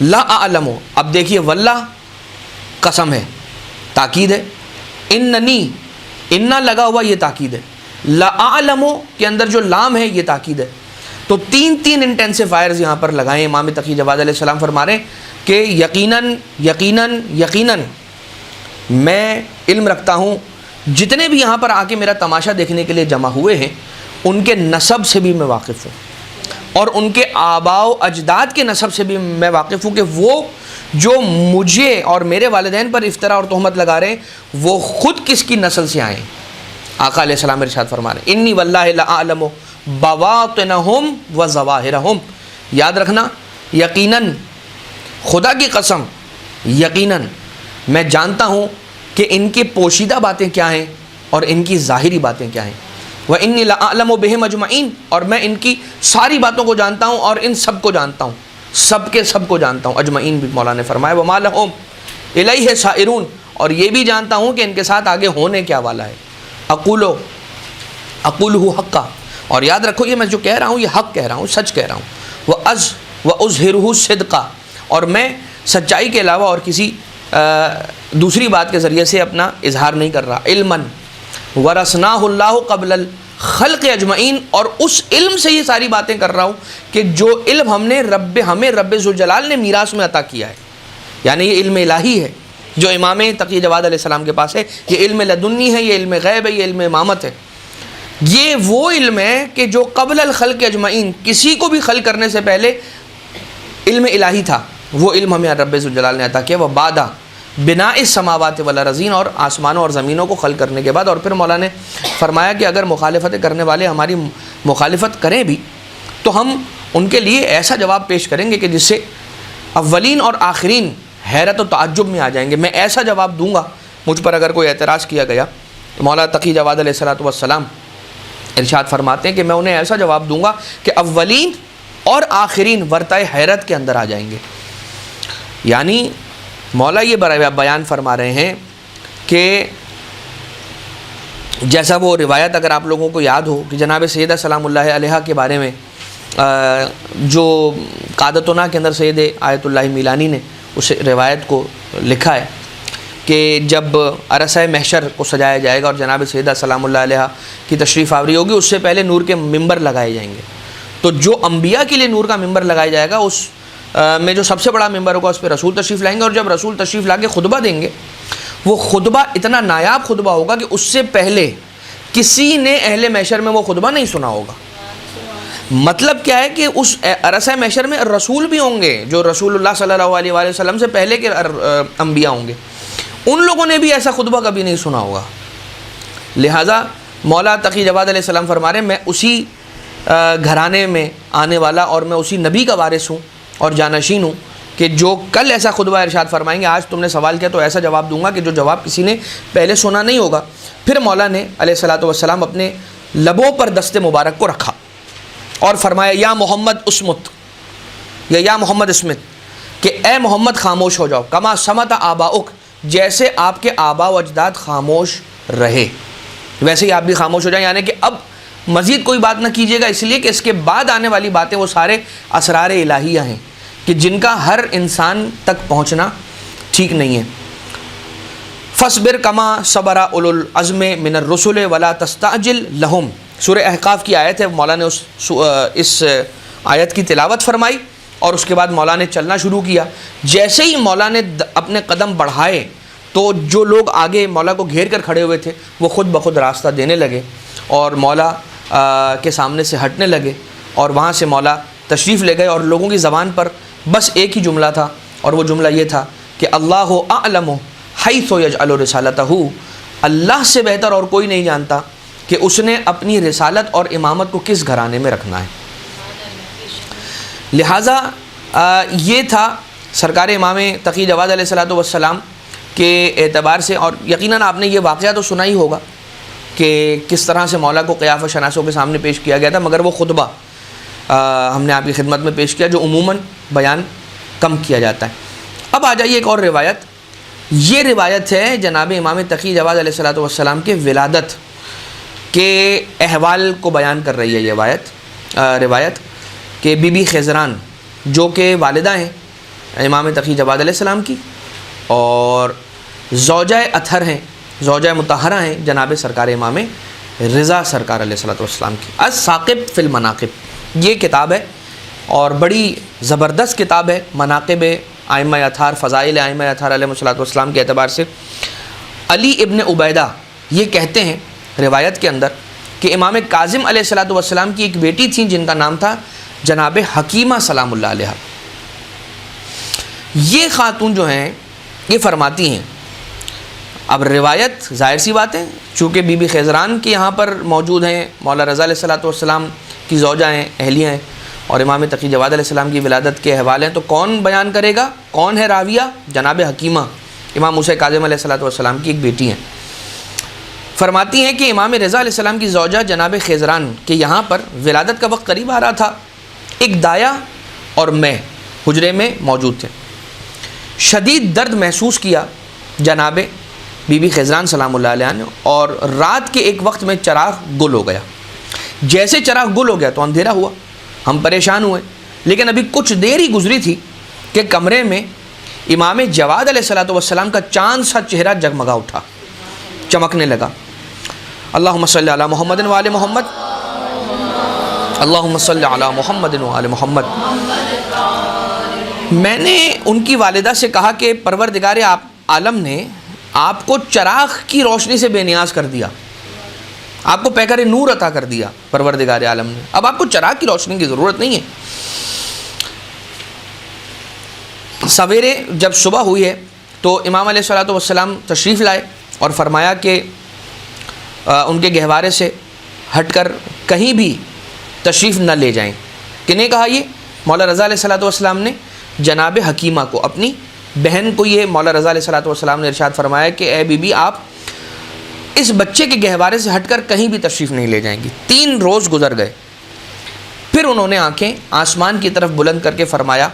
لا اعلم، اب دیکھیے واللہ قسم ہے، تاکید ہے، اننی انا لگا ہوا یہ تاکید ہے، لا اعلم کے اندر جو لام ہے یہ تاکید ہے. تو 3 انٹینسیفائرز یہاں پر لگائیں. امام تقی جواد علیہ السلام فرما رہے ہیں کہ یقیناً یقیناً یقیناً میں علم رکھتا ہوں جتنے بھی یہاں پر آ کے میرا تماشا دیکھنے کے لیے جمع ہوئے ہیں ان کے نسب سے بھی میں واقف ہوں، اور ان کے آباء و اجداد کے نسب سے بھی میں واقف ہوں کہ وہ جو مجھے اور میرے والدین پر افطرا اور تہمت لگا رہے ہیں وہ خود کس کی نسل سے آئے ہیں. آقا علیہ السلام ارشاد فرما رہے ہیں انی واللہ لا اعلم بواطنہم و ظواہرہم، یاد رکھنا یقیناً، خدا کی قسم یقیناً میں جانتا ہوں کہ ان کی پوشیدہ باتیں کیا ہیں اور ان کی ظاہری باتیں کیا ہیں. وَإِنِّي لَأَعْلَمُ بِهِمْ أَجْمَعِينَ، اور میں ان کی ساری باتوں کو جانتا ہوں اور ان سب کو جانتا ہوں، سب کے سب کو جانتا ہوں. اجمعین بھی مولا نے فرمایا وَمَا لَهُمْ إِلَيْهِ سَائِرُونَ، اور یہ بھی جانتا ہوں کہ ان کے ساتھ آگے ہونے کیا والا ہے. اقولہ حقا، اور یاد رکھو یہ میں جو کہہ رہا ہوں یہ حق کہہ رہا ہوں، سچ کہہ رہا ہوں. وَأُظْهِرُهُ صِدْقًا، اور میں سچائی کے علاوہ اور کسی دوسری بات کے ذریعے سے اپنا اظہار نہیں کر رہا. علماً ورثناہ اللہ قبل الخلق اجمعین، اور اس علم سے یہ ساری باتیں کر رہا ہوں کہ جو علم ہمیں رب ذوالجلال نے میراث میں عطا کیا ہے، یعنی یہ علم الہی ہے جو امام تقی جواد علیہ السلام کے پاس ہے. یہ علم لدنی ہے، یہ علم غیب ہے، یہ علم امامت ہے. یہ وہ علم ہے کہ جو قبل الخلق اجمعین، کسی کو بھی خلق کرنے سے پہلے علم الہی تھا، وہ علم ہمیں رب ذوالجلال نے عطا کیا. وہ بعد بناء السماوات والارضین، اور آسمانوں اور زمینوں کو خلق کرنے کے بعد. اور پھر مولا نے فرمایا کہ اگر مخالفت کرنے والے ہماری مخالفت کریں بھی تو ہم ان کے لیے ایسا جواب پیش کریں گے کہ جس سے اولین اور آخرین حیرت و تعجب میں آ جائیں گے. میں ایسا جواب دوں گا، مجھ پر اگر کوئی اعتراض کیا گیا تو مولا تقی جواد علیہ السلام ارشاد فرماتے ہیں کہ میں انہیں ایسا جواب دوں گا کہ اولین اور آخرین ورطۂ حیرت کے اندر آ جائیں گے. یعنی مولا یہ بیان فرما رہے ہیں کہ جیسا وہ روایت اگر آپ لوگوں کو یاد ہو کہ جناب سیدہ سلام اللہ علیہا کے بارے میں جو قعدتنا کے اندر سید آیت اللہ میلانی نے اس روایت کو لکھا ہے کہ جب عرصہ محشر کو سجایا جائے گا اور جناب سیدہ سلام اللہ علیہا کی تشریف آوری ہوگی، اس سے پہلے نور کے ممبر لگائے جائیں گے. تو جو انبیاء کے لیے نور کا ممبر لگایا جائے گا اس میں جو سب سے بڑا ممبر ہوگا اس پہ رسول تشریف لائیں گے، اور جب رسول تشریف لا کے خطبہ دیں گے وہ خطبہ اتنا نایاب خطبہ ہوگا کہ اس سے پہلے کسی نے اہل محشر میں وہ خطبہ نہیں سنا ہوگا. مطلب کیا ہے کہ اس عرصہ محشر میں رسول بھی ہوں گے جو رسول اللہ صلی اللہ علیہ وآلہ وسلم سے پہلے کے انبیاء ہوں گے، ان لوگوں نے بھی ایسا خطبہ کبھی نہیں سنا ہوگا. لہٰذا مولا تقی جواد علیہ السلام فرما رہے ہیں میں اسی گھرانے میں آنے والا اور میں اسی نبی کا وارث ہوں اور جانشین ہوں کہ جو کل ایسا خطبہ ارشاد فرمائیں گے. آج تم نے سوال کیا تو ایسا جواب دوں گا کہ جو جواب کسی نے پہلے سنا نہیں ہوگا. پھر مولا نے علیہ الصلوۃ والسلام اپنے لبوں پر دست مبارک کو رکھا اور فرمایا یا محمد اسمت یا محمد اسمت، کہ اے محمد خاموش ہو جاؤ، کما سمت آباؤک، جیسے آپ کے آبا و اجداد خاموش رہے ویسے ہی آپ بھی خاموش ہو جائیں. یعنی کہ اب مزید کوئی بات نہ کیجیے گا، اس لیے کہ اس کے بعد آنے والی باتیں وہ سارے اسرار الہیہ ہیں کہ جن کا ہر انسان تک پہنچنا ٹھیک نہیں ہے. فاصبر کما صبر اولو العزم من الرسل ولا تستعجل لہم، سورہ احقاف کی آیت ہے. مولا نے اس آیت کی تلاوت فرمائی اور اس کے بعد مولا نے چلنا شروع کیا. جیسے ہی مولا نے اپنے قدم بڑھائے تو جو لوگ آگے مولا کو گھیر کر کھڑے ہوئے تھے وہ خود بخود راستہ دینے لگے اور مولا کے سامنے سے ہٹنے لگے، اور وہاں سے مولا تشریف لے گئے. اور لوگوں کی زبان پر بس ایک ہی جملہ تھا، اور وہ جملہ یہ تھا کہ اللہ اعلم حیث یجعل رسالتہ، اللہ سے بہتر اور کوئی نہیں جانتا کہ اس نے اپنی رسالت اور امامت کو کس گھرانے میں رکھنا ہے. لہٰذا یہ تھا سرکار امام تقی جواد علیہ الصلوۃ والسلام کے اعتبار سے. اور یقیناً آپ نے یہ واقعہ تو سنا ہی ہوگا کہ کس طرح سے مولا کو قیافہ شناسوں کے سامنے پیش کیا گیا تھا، مگر وہ خطبہ ہم نے آپ کی خدمت میں پیش کیا جو عموماً بیان کم کیا جاتا ہے. اب آ جائیے ایک اور روایت. یہ روایت ہے جناب امام تقی جواد علیہ الصلوۃ والسلام کے ولادت کے احوال کو بیان کر رہی ہے. یہ روایت کہ بی بی خضران جو کہ والدہ ہیں امام تقی جواد علیہ السلام کی اور زوجہ اطہر ہیں، زوجہ مطہرہ ہیں جناب سرکار امام رضا سرکار علیہ الصلوۃ والسلام کی. الثاقب فی المناقب یہ کتاب ہے اور بڑی زبردست کتاب ہے مناقب ائمہ اطہار، فضائل ائمہ اطہار علیہ الصلوۃ والسلام کے اعتبار سے. علی ابن عبیدہ یہ کہتے ہیں روایت کے اندر کہ امام کاظم علیہ الصلوۃ والسلام کی ایک بیٹی تھی جن کا نام تھا جناب حکیمہ سلام اللہ علیہ. یہ خاتون جو ہیں یہ فرماتی ہیں، اب روایت ظاہر سی بات ہے چونکہ بی بی خضران کے یہاں پر موجود ہیں، مولا رضا علیہ الصلوۃ والسلام کی زوجہ ہیں، اہلیہ ہیں، اور امام تقی جواد علیہ السلام کی ولادت کے حوالے ہیں، تو کون بیان کرے گا؟ کون ہے راویہ؟ جناب حکیمہ امام موسیٰ کاظم علیہ الصلوۃ والسلام کی ایک بیٹی ہیں. فرماتی ہیں کہ امام رضا علیہ السلام کی زوجہ جناب خضران کے یہاں پر ولادت کا وقت قریب آ رہا تھا. ایک دایا اور میں حجرے میں موجود تھے. شدید درد محسوس کیا جناب بی بی خضران سلام اللہ علیہ نے، اور رات کے ایک وقت میں چراغ گل ہو گیا. جیسے چراغ گل ہو گیا تو اندھیرا ہوا، ہم پریشان ہوئے، لیکن ابھی کچھ دیر ہی گزری تھی کہ کمرے میں امام جواد علیہ الصلوۃ والسلام کا چاند سا چہرہ جگمگا اٹھا، چمکنے لگا. اللہم صلی علی محمد و آل محمد، اللہم صلی علی محمد و آل محمد. میں نے ان کی والدہ سے کہا کہ پروردگار عالم نے آپ کو چراغ کی روشنی سے بے نیاز کر دیا، آپ کو پیکر نور عطا کر دیا پروردگار عالم نے، اب آپ کو چراغ کی روشنی کی ضرورت نہیں ہے. سویرے جب صبح ہوئی ہے تو امام علیہ الصلوۃ والسلام تشریف لائے اور فرمایا کہ ان کے گہوارے سے ہٹ کر کہیں بھی تشریف نہ لے جائیں. کنہیں کہا یہ؟ مولا رضا علیہ الصلوۃ والسلام نے جناب حکیمہ کو، اپنی بہن کو، یہ مولا رضا علیہ الصلوۃ والسلام نے ارشاد فرمایا کہ اے بی بی آپ اس بچے کے گہوارے سے ہٹ کر کہیں بھی تشریف نہیں لے جائیں گی. 3 روز گزر گئے. پھر انہوں نے آنکھیں آسمان کی طرف بلند کر کے فرمایا،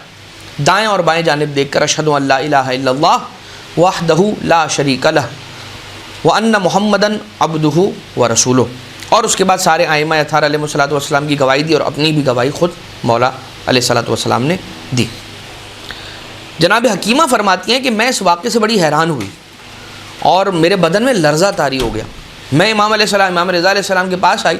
دائیں اور بائیں جانب دیکھ کر اشہد ان لا الہ الا اللہ وحدہ لا شریک لہ وَأَنَّ مُحَمَّدًا عَبْدُهُ وَرَسُولُهُ، اور اس کے بعد سارے ائمہ اطہار علیہ الصلوۃ والسلام کی گواہی دی اور اپنی بھی گواہی خود مولا علیہ الصلوۃ والسلام نے دی۔ جناب حکیمہ فرماتی ہیں کہ میں اس واقعے سے بڑی حیران ہوئی اور میرے بدن میں لرزہ طاری ہو گیا۔ میں امام رضا علیہ السلام کے پاس آئی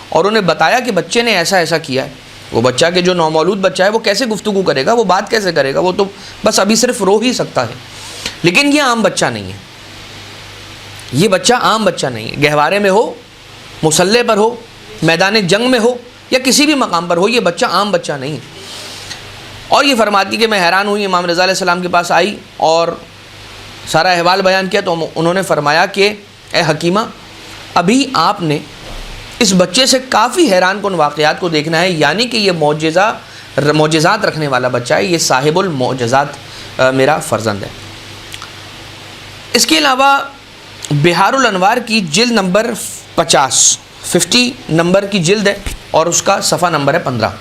اور انہیں بتایا کہ بچے نے ایسا ایسا کیا ہے۔ وہ بچہ کہ جو نومولود بچہ ہے وہ کیسے گفتگو کرے گا، وہ بات کیسے کرے گا، وہ تو بس ابھی صرف رو ہی سکتا ہے، لیکن یہ عام بچہ نہیں ہے، یہ بچہ عام بچہ نہیں ہے، گہوارے میں ہو، مسلح پر ہو، میدان جنگ میں ہو یا کسی بھی مقام پر ہو، یہ بچہ عام بچہ نہیں ہے۔ اور یہ فرماتی کہ میں حیران ہوئی، امام رضا علیہ السلام کے پاس آئی اور سارا احوال بیان کیا تو انہوں نے فرمایا کہ اے حکیمہ، ابھی آپ نے اس بچے سے کافی حیران کن واقعات کو دیکھنا ہے، یعنی کہ یہ معجزات رکھنے والا بچہ ہے، یہ صاحب المعجزات میرا فرزند ہے۔ اس کے علاوہ بہار الانوار کی جلد نمبر 50 نمبر کی جلد ہے اور اس کا صفحہ نمبر ہے 15۔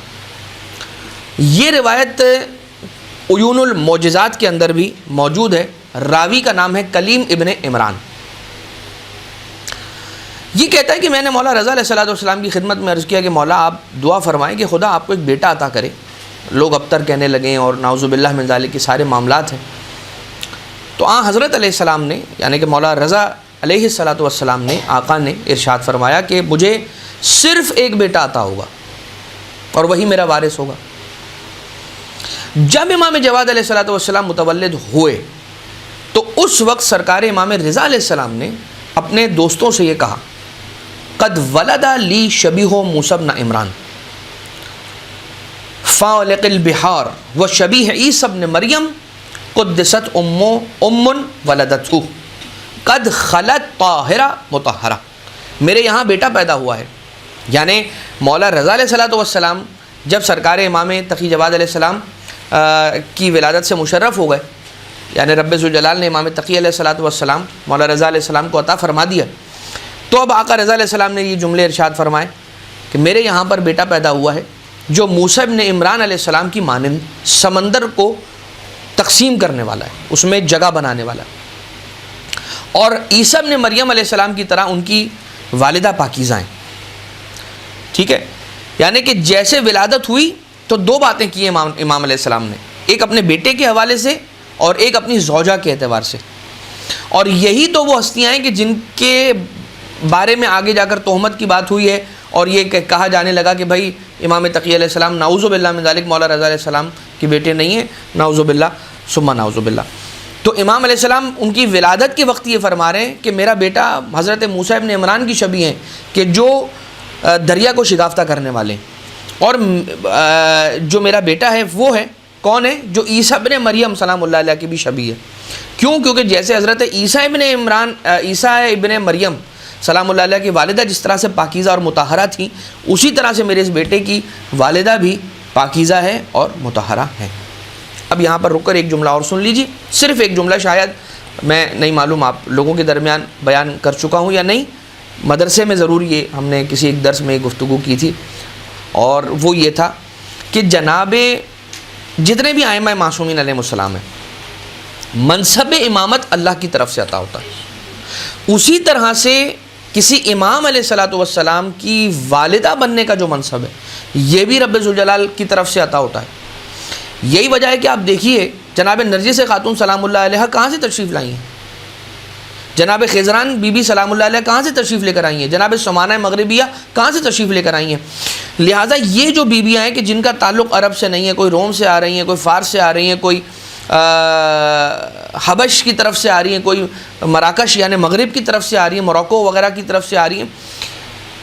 یہ روایت عیون المعجزات کے اندر بھی موجود ہے، راوی کا نام ہے کلیم ابن عمران۔ یہ کہتا ہے کہ میں نے مولا رضا علیہ السلام کی خدمت میں عرض کیا کہ مولا آپ دعا فرمائیں کہ خدا آپ کو ایک بیٹا عطا کرے۔ لوگ ابتر کہنے لگے اور نعوذ باللہ من ذالک کے سارے معاملات ہیں۔ تو حضرت علیہ السلام نے یعنی کہ مولا رضا علیہ السلام نے آقا نے ارشاد فرمایا کہ مجھے صرف ایک بیٹا عطا ہوگا اور وہی میرا وارث ہوگا۔ جب امام جواد علیہ السلام متولد ہوئے تو اس وقت سرکار امام رضا علیہ السلام نے اپنے دوستوں سے یہ کہا، قد ولد لی شبیہ موسیٰ بن عمران فالق البحار و شبیہ عیسیٰ بن مریم قدست ام ولدتہ قد خلت طاہرہ مطہرہ۔ میرے یہاں بیٹا پیدا ہوا ہے، یعنی مولا رضا علیہ السلام جب سرکار امام تقی جواد علیہ السلام کی ولادت سے مشرف ہو گئے، یعنی رب ذوالجلال نے امام تقی علیہ السلام مولا رضا علیہ السلام کو عطا فرما دیا، تو اب آقا رضا علیہ السلام نے یہ جملے ارشاد فرمائے کہ میرے یہاں پر بیٹا پیدا ہوا ہے جو موسیٰ ابن عمران علیہ السلام کی مانند سمندر کو تقسیم کرنے والا ہے، اس میں جگہ بنانے والا ہے، اور عیسیٰ ابن مریم علیہ السلام کی طرح ان کی والدہ پاکیزہ ہیں۔ ٹھیک ہے، یعنی کہ جیسے ولادت ہوئی تو دو باتیں کی امام علیہ السلام نے، ایک اپنے بیٹے کے حوالے سے اور ایک اپنی زوجہ کے اعتبار سے، اور یہی تو وہ ہستیاں ہیں کہ جن کے بارے میں آگے جا کر تہمت کی بات ہوئی ہے اور یہ کہا جانے لگا کہ بھائی امام تقی علیہ السلام نعوذ باللہ من ذالک مولا رضا علیہ السلام کے بیٹے نہیں ہیں، نعوذ باللہ ثم نعوذ باللہ۔ تو امام علیہ السلام ان کی ولادت کے وقت یہ فرما رہے ہیں کہ میرا بیٹا حضرت موسیٰ ابن عمران کی شبیہ ہیں کہ جو دریا کو شگافتہ کرنے والے ہیں، اور جو میرا بیٹا ہے وہ ہے کون ہے؟ جو عیسیٰ ابن مریم سلام اللہ علیہ کی بھی شبیہ ہے۔ کیوں؟ کیونکہ جیسے حضرت عیسیٰ ابن مریم سلام اللہ علیہ کی والدہ جس طرح سے پاکیزہ اور مطہرہ تھیں، اسی طرح سے میرے اس بیٹے کی والدہ بھی پاکیزہ ہے اور مطہرہ ہے۔ اب یہاں پر رک کر ایک جملہ اور سن لیجیے، صرف ایک جملہ، شاید میں نہیں معلوم آپ لوگوں کے درمیان بیان کر چکا ہوں یا نہیں، مدرسے میں ضرور یہ ہم نے کسی ایک درس میں گفتگو کی تھی، اور وہ یہ تھا کہ جناب جتنے بھی ائمہ معصومین علیہ السلام ہیں، منصب امامت اللہ کی طرف سے عطا ہوتا ہے، اسی طرح سے کسی امام علیہ السلام کی والدہ بننے کا جو منصب ہے یہ بھی رب ذوالجلال کی طرف سے عطا ہوتا ہے۔ یہی وجہ ہے کہ آپ دیکھیے جناب نرجس خاتون سلام اللہ علیہ کہاں سے تشریف لائی ہیں، جناب خضران بی بی سلام اللہ علیہ کہاں سے تشریف لے کر آئی ہیں، جناب سمانہ مغربیہ کہاں سے تشریف لے کر آئی ہیں۔ لہٰذا یہ جو بیویاں ہیں کہ جن کا تعلق عرب سے نہیں ہے، کوئی روم سے آ رہی ہیں، کوئی فارس سے آ رہی ہیں، کوئی حبش کی طرف سے آ رہی ہیں، کوئی مراکش یعنی مغرب کی طرف سے آ رہی ہیں، موروکو وغیرہ کی طرف سے آ رہی ہیں،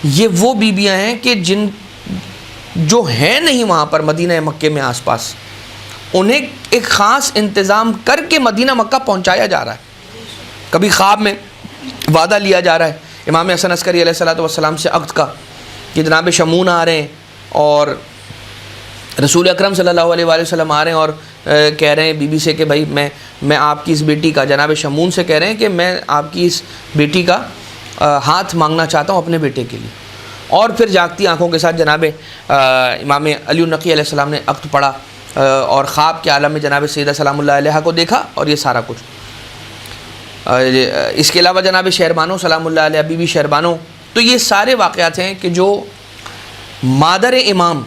یہ وہ بیویاں ہیں کہ جن جو ہیں نہیں وہاں پر مدینہ مکہ میں آس پاس، انہیں ایک خاص انتظام کر کے مدینہ مکہ پہنچایا جا رہا ہے۔ کبھی خواب میں وعدہ لیا جا رہا ہے امام حسن عسکری علیہ السلام سے عقد کا کہ جناب شمون آ رہے ہیں اور رسول اکرم صلی اللہ علیہ وآلہ وسلم آ رہے ہیں اور کہہ رہے ہیں بی بی سے کہ بھائی میں آپ کی اس بیٹی کا، جناب شمون سے کہہ رہے ہیں کہ میں آپ کی اس بیٹی کا ہاتھ مانگنا چاہتا ہوں اپنے بیٹے کے لیے، اور پھر جاگتی آنکھوں کے ساتھ جناب امام علی النقی علیہ السلام نے عقد پڑھا اور خواب کے عالم میں جناب سیدہ سلام اللہ علیہ کو دیکھا اور یہ سارا کچھ۔ اس کے علاوہ جناب شہربانو سلام اللہ علیہ، بی بی شہربانو، تو یہ سارے واقعات ہیں کہ جو مادر امام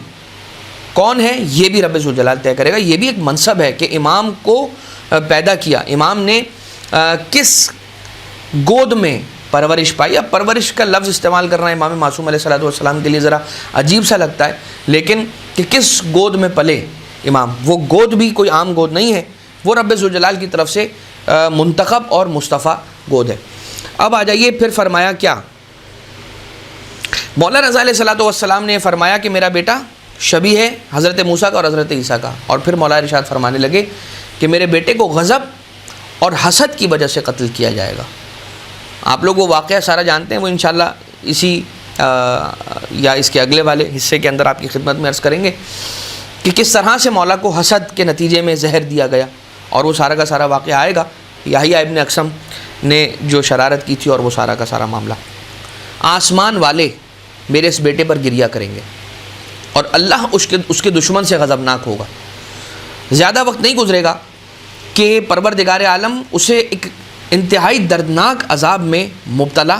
کون ہے یہ بھی رب ذوالجلال طے کرے گا۔ یہ بھی ایک منصب ہے کہ امام کو پیدا کیا، امام نے کس گود میں پرورش پائی۔ اب پرورش کا لفظ استعمال کرنا امام معصوم علیہ الصلوۃ والسلام کے لیے ذرا عجیب سا لگتا ہے، لیکن کہ کس گود میں پلے امام، وہ گود بھی کوئی عام گود نہیں ہے، وہ رب ذوالجلال کی طرف سے منتخب اور مصطفیٰ گود ہے۔ اب آ جائیے پھر فرمایا کیا، مولا رضا علیہ الصلوۃ والسلام نے فرمایا کہ میرا بیٹا شبیہ ہے حضرت موسیٰ کا اور حضرت عیسیٰ کا، اور پھر مولا ارشاد فرمانے لگے کہ میرے بیٹے کو غضب اور حسد کی وجہ سے قتل کیا جائے گا۔ آپ لوگ وہ واقعہ سارا جانتے ہیں، وہ انشاءاللہ اسی یا اس کے اگلے والے حصے کے اندر آپ کی خدمت میں عرض کریں گے کہ کس طرح سے مولا کو حسد کے نتیجے میں زہر دیا گیا، اور وہ سارا کا سارا واقعہ آئے گا، یحییٰ ابن اقسم نے جو شرارت کی تھی اور وہ سارا کا سارا معاملہ۔ آسمان والے میرے اس بیٹے پر گریہ کریں گے اور اللہ اس کے دشمن سے غضبناک ہوگا۔ زیادہ وقت نہیں گزرے گا کہ پروردگار عالم اسے ایک انتہائی دردناک عذاب میں مبتلا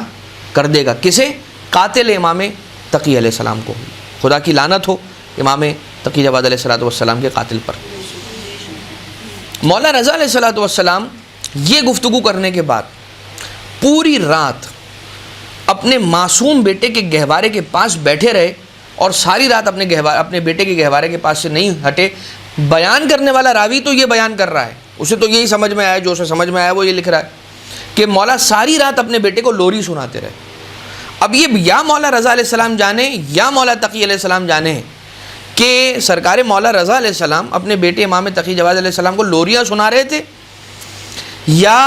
کر دے گا۔ کسے؟ قاتل امام تقی علیہ السلام کو، خدا کی لعنت ہو امام تقی جواد علیہ الصلوۃ والسلام کے قاتل پر۔ مولا رضا علیہ الصلوۃ والسلام یہ گفتگو کرنے کے بعد پوری رات اپنے معصوم بیٹے کے گہوارے کے پاس بیٹھے رہے، اور ساری رات اپنے بیٹے کے گہوارے کے پاس سے نہیں ہٹے۔ بیان کرنے والا راوی تو یہ بیان کر رہا ہے، اسے تو یہی سمجھ میں آیا، جو اسے سمجھ میں آیا وہ یہ لکھ رہا ہے کہ مولا ساری رات اپنے بیٹے کو لوری سناتے رہے۔ اب یہ یا مولا رضا علیہ السلام جانے یا مولا تقی علیہ السلام جانے کہ سرکار مولا رضا علیہ السلام اپنے بیٹے امام تقی جواد علیہ السلام کو لوریاں سنا رہے تھے، یا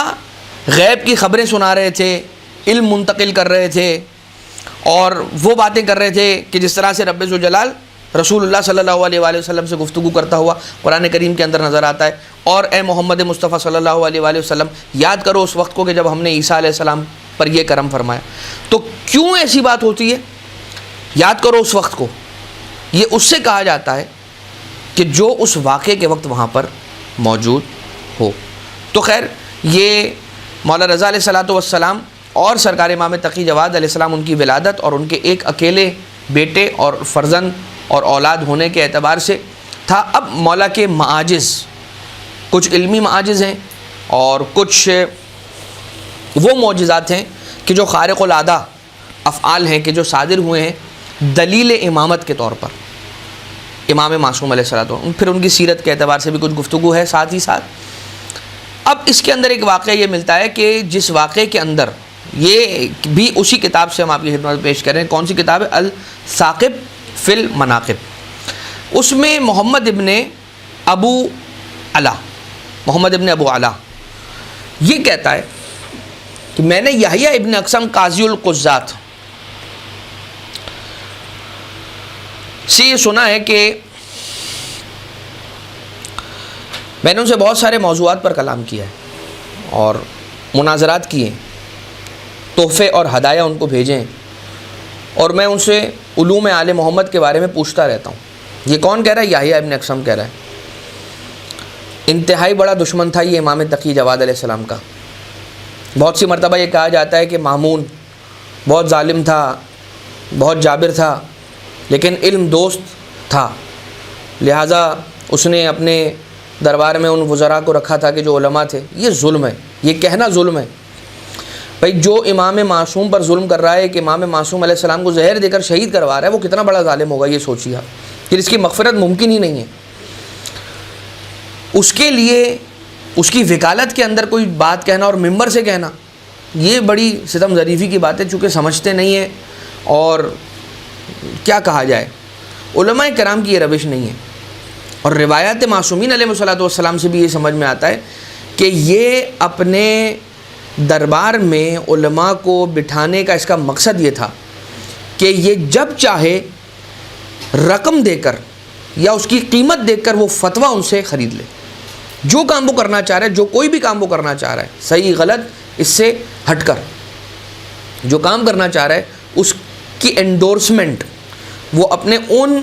غیب کی خبریں سنا رہے تھے، علم منتقل کر رہے تھے، اور وہ باتیں کر رہے تھے کہ جس طرح سے رب ذوالجلال رسول اللہ صلی اللہ علیہ وآلہ وسلم سے گفتگو کرتا ہوا قرآن کریم کے اندر نظر آتا ہے۔ اور اے محمد مصطفیٰ صلی اللہ علیہ وآلہ وسلم، یاد کرو اس وقت کو کہ جب ہم نے عیسیٰ علیہ السلام پر یہ کرم فرمایا۔ تو کیوں ایسی بات ہوتی ہے؟ یاد کرو اس وقت کو، یہ اس سے کہا جاتا ہے کہ جو اس واقعے کے وقت وہاں پر موجود ہو۔ تو خیر، یہ مولا رضا علیہ الصلوۃ والسلام اور سرکار امام تقی جواد علیہ السلام، ان کی ولادت اور ان کے ایک اکیلے بیٹے اور فرزند اور اولاد ہونے کے اعتبار سے تھا۔ اب مولا کے معاجز، کچھ علمی معاجز ہیں اور کچھ وہ معجزات ہیں کہ جو خارق العادہ افعال ہیں کہ جو صادر ہوئے ہیں دلیل امامت کے طور پر امام معصوم علیہ السلام۔ پھر ان کی سیرت کے اعتبار سے بھی کچھ گفتگو ہے ساتھ ہی ساتھ۔ اب اس کے اندر ایک واقعہ یہ ملتا ہے کہ جس واقعے کے اندر، یہ بھی اسی کتاب سے ہم آپ کی خدمت میں پیش کریں، کون سی کتاب ہے؟ الثاقب فی المناقب۔ اس میں محمد ابن ابو علا یہ کہتا ہے کہ میں نے یحییٰ ابن اقسم قاضی القضات سے یہ سنا ہے کہ میں نے ان سے بہت سارے موضوعات پر کلام کیا ہے اور مناظرات کیے، تحفے اور ہدایہ ان کو بھیجے ہیں، اور میں ان سے علوم آل محمد کے بارے میں پوچھتا رہتا ہوں۔ یہ کون کہہ رہا ہے؟ یحییٰ ابن اقسم کہہ رہا ہے۔ انتہائی بڑا دشمن تھا یہ امام تقی جواد علیہ السلام کا۔ بہت سی مرتبہ یہ کہا جاتا ہے کہ مامون بہت ظالم تھا، بہت جابر تھا، لیکن علم دوست تھا، لہٰذا اس نے اپنے دربار میں ان وزراء کو رکھا تھا کہ جو علماء تھے۔ یہ ظلم ہے، یہ کہنا ظلم ہے۔ بھائی جو امام معصوم پر ظلم کر رہا ہے کہ امام معصوم علیہ السلام کو زہر دے کر شہید کروا رہا ہے، وہ کتنا بڑا ظالم ہوگا یہ سوچیے آپ، پھر اس کی مغفرت ممکن ہی نہیں ہے۔ اس کے لیے اس کی وکالت کے اندر کوئی بات کہنا اور ممبر سے کہنا، یہ بڑی ستم ظریفی کی بات ہے، چونکہ سمجھتے نہیں ہیں اور کیا کہا جائے، علماء کرام کی یہ روش نہیں ہے۔ اور روایات معصومین علیہ الصلوۃ والسلام سے بھی یہ سمجھ میں آتا ہے کہ یہ اپنے دربار میں علماء کو بٹھانے کا اس کا مقصد یہ تھا کہ یہ جب چاہے رقم دے کر یا اس کی قیمت دے کر وہ فتویٰ ان سے خرید لے، جو کام وہ کرنا چاہ رہا ہے، جو کوئی بھی کام وہ کرنا چاہ رہا ہے، صحیح غلط اس سے ہٹ کر جو کام کرنا چاہ رہا ہے اس کی انڈورسمنٹ وہ اپنے ان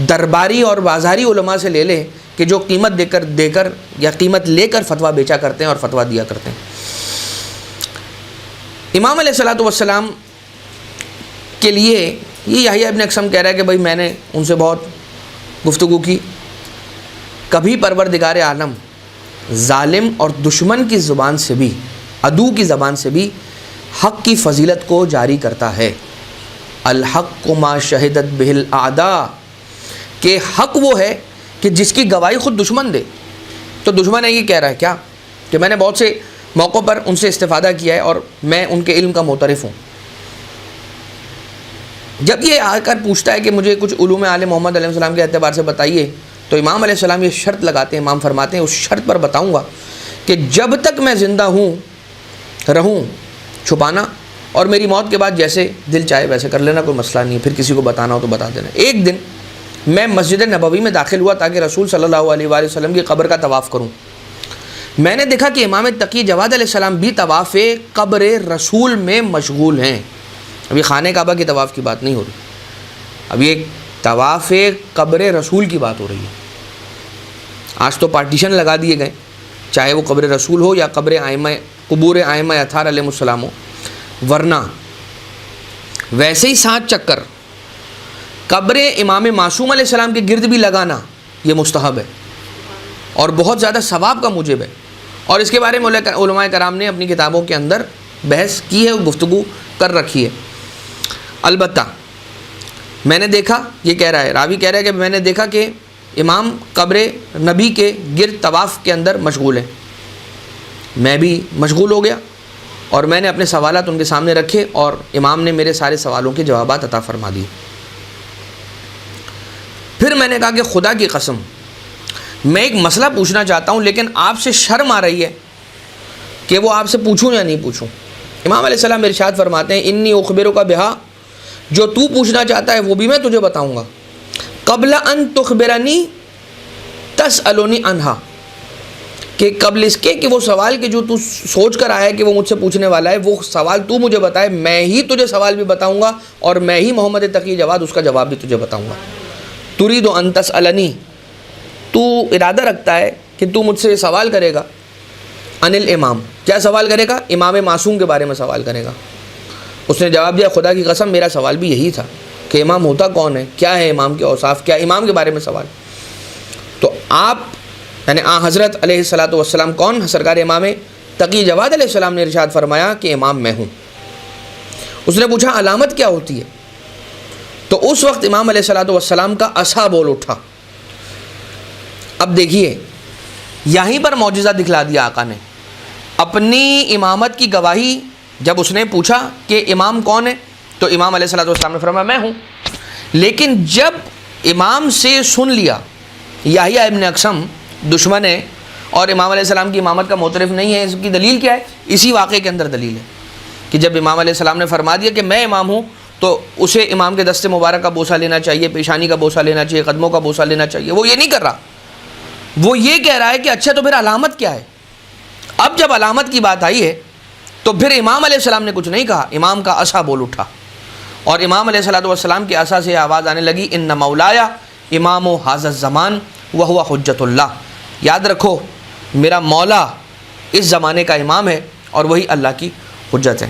درباری اور بازاری علماء سے لے لیں کہ جو قیمت دے کر یا قیمت لے کر فتویٰ بیچا کرتے ہیں اور فتویٰ دیا کرتے ہیں۔ امام علیہ الصلوۃ والسلام کے لیے یہ یحییٰ ابن اقسم کہہ رہا ہے کہ بھائی میں نے ان سے بہت گفتگو کی، کبھی پروردگار عالم ظالم اور دشمن کی زبان سے بھی، عدو کی زبان سے بھی حق کی فضیلت کو جاری کرتا ہے۔ الحق ما شہدت بہ الاعداء، کہ حق وہ ہے کہ جس کی گواہی خود دشمن دے۔ تو دشمن ہے یہ کہہ رہا ہے کیا کہ میں نے بہت سے موقعوں پر ان سے استفادہ کیا ہے اور میں ان کے علم کا معترف ہوں۔ جب یہ آ کر پوچھتا ہے کہ مجھے کچھ علوم آل محمد علیہ السلام کے اعتبار سے بتائیے، تو امام علیہ السلام یہ شرط لگاتے ہیں، امام فرماتے ہیں اس شرط پر بتاؤں گا کہ جب تک میں زندہ رہوں چھپانا، اور میری موت کے بعد جیسے دل چاہے ویسے کر لینا، کوئی مسئلہ نہیں، پھر کسی کو بتانا ہو تو بتا دینا۔ ایک دن میں مسجد نبوی میں داخل ہوا تاکہ رسول صلی اللہ علیہ وآلہ وسلم کی قبر کا طواف کروں۔ میں نے دیکھا کہ امام تقی جواد علیہ السلام بھی طواف قبر رسول میں مشغول ہیں۔ ابھی خانہ کعبہ کے طواف کی بات نہیں ہو رہی، اب یہ طواف قبر رسول کی بات ہو رہی ہے۔ آج تو پارٹیشن لگا دیے گئے، چاہے وہ قبر رسول ہو یا قبور ائمہ اطہار علیہ السلام ہو، ورنہ ویسے ہی 7 چکر قبر امام معصوم علیہ السلام کے گرد بھی لگانا یہ مستحب ہے اور بہت زیادہ ثواب کا موجب ہے، اور اس کے بارے میں علماء کرام نے اپنی کتابوں کے اندر بحث کی ہے، گفتگو کر رکھی ہے۔ البتہ میں نے دیکھا، یہ کہہ رہا ہے راوی کہہ رہا ہے کہ میں نے دیکھا کہ امام قبر نبی کے گرد طواف کے اندر مشغول ہیں۔ میں بھی مشغول ہو گیا اور میں نے اپنے سوالات ان کے سامنے رکھے اور امام نے میرے سارے سوالوں کے جوابات عطا فرما دیے۔ پھر میں نے کہا کہ خدا کی قسم میں ایک مسئلہ پوچھنا چاہتا ہوں، لیکن آپ سے شرم آ رہی ہے کہ وہ آپ سے پوچھوں یا نہیں پوچھوں۔ امام علیہ السلام ارشاد فرماتے ہیں انی اخبرک بہا، جو تو پوچھنا چاہتا ہے وہ بھی میں تجھے بتاؤں گا، قبل ان تخبرنی تسألنی عنہا، کہ قبل اس کے کہ وہ سوال کہ جو تو سوچ کر آیا ہے کہ وہ مجھ سے پوچھنے والا ہے، وہ سوال تو مجھے بتائے، میں ہی تجھے سوال بھی بتاؤں گا اور میں ہی محمد تقی جواد اس کا جواب بھی تجھے بتاؤں گا۔ ترید ان تسألنی، تو ارادہ رکھتا ہے کہ تو مجھ سے سوال کرے گا، عن الامام، کیا سوال کرے گا؟ امام معصوم کے بارے میں سوال کرے گا۔ اس نے جواب دیا خدا کی قسم میرا سوال بھی یہی تھا کہ امام ہوتا کون ہے، کیا ہے امام کے اوصاف، کیا امام کے بارے میں سوال۔ تو آپ یعنی حضرت علیہ الصلوۃ والسلام کون؟ سرکار امام تقی جواد علیہ السلام نے ارشاد فرمایا کہ امام میں ہوں۔ اس نے پوچھا علامت کیا ہوتی ہے؟ تو اس وقت امام علیہ الصلوۃ والسلام کا عصا بول اٹھا۔ اب دیکھیے یہیں پر معجزہ دکھلا دیا آقا نے، اپنی امامت کی گواہی جب اس نے پوچھا کہ امام کون ہے تو امام علیہ الصلوۃ والسلام نے فرمایا میں ہوں۔ لیکن جب امام سے سن لیا یحییٰ ابن اقسم دشمن ہے اور امام علیہ السلام کی امامت کا معترف نہیں ہے، اس کی دلیل کیا ہے؟ اسی واقعے کے اندر دلیل ہے کہ جب امام علیہ السلام نے فرما دیا کہ میں امام ہوں تو اسے امام کے دست مبارک کا بوسہ لینا چاہیے، پیشانی کا بوسہ لینا چاہیے، قدموں کا بوسہ لینا چاہیے۔ وہ یہ نہیں کر رہا، وہ یہ کہہ رہا ہے کہ اچھا تو پھر علامت کیا ہے؟ اب جب علامت کی بات آئی ہے تو پھر امام علیہ السلام نے کچھ نہیں کہا، امام کا عصا بول اٹھا اور امام علیہ الصلوۃ والسلام کے عصا سے آواز آنے لگی ان مولایا امام ھذا الزمان وہو حجت اللہ، یاد رکھو میرا مولا اس زمانے کا امام ہے اور وہی اللہ کی حجت ہے۔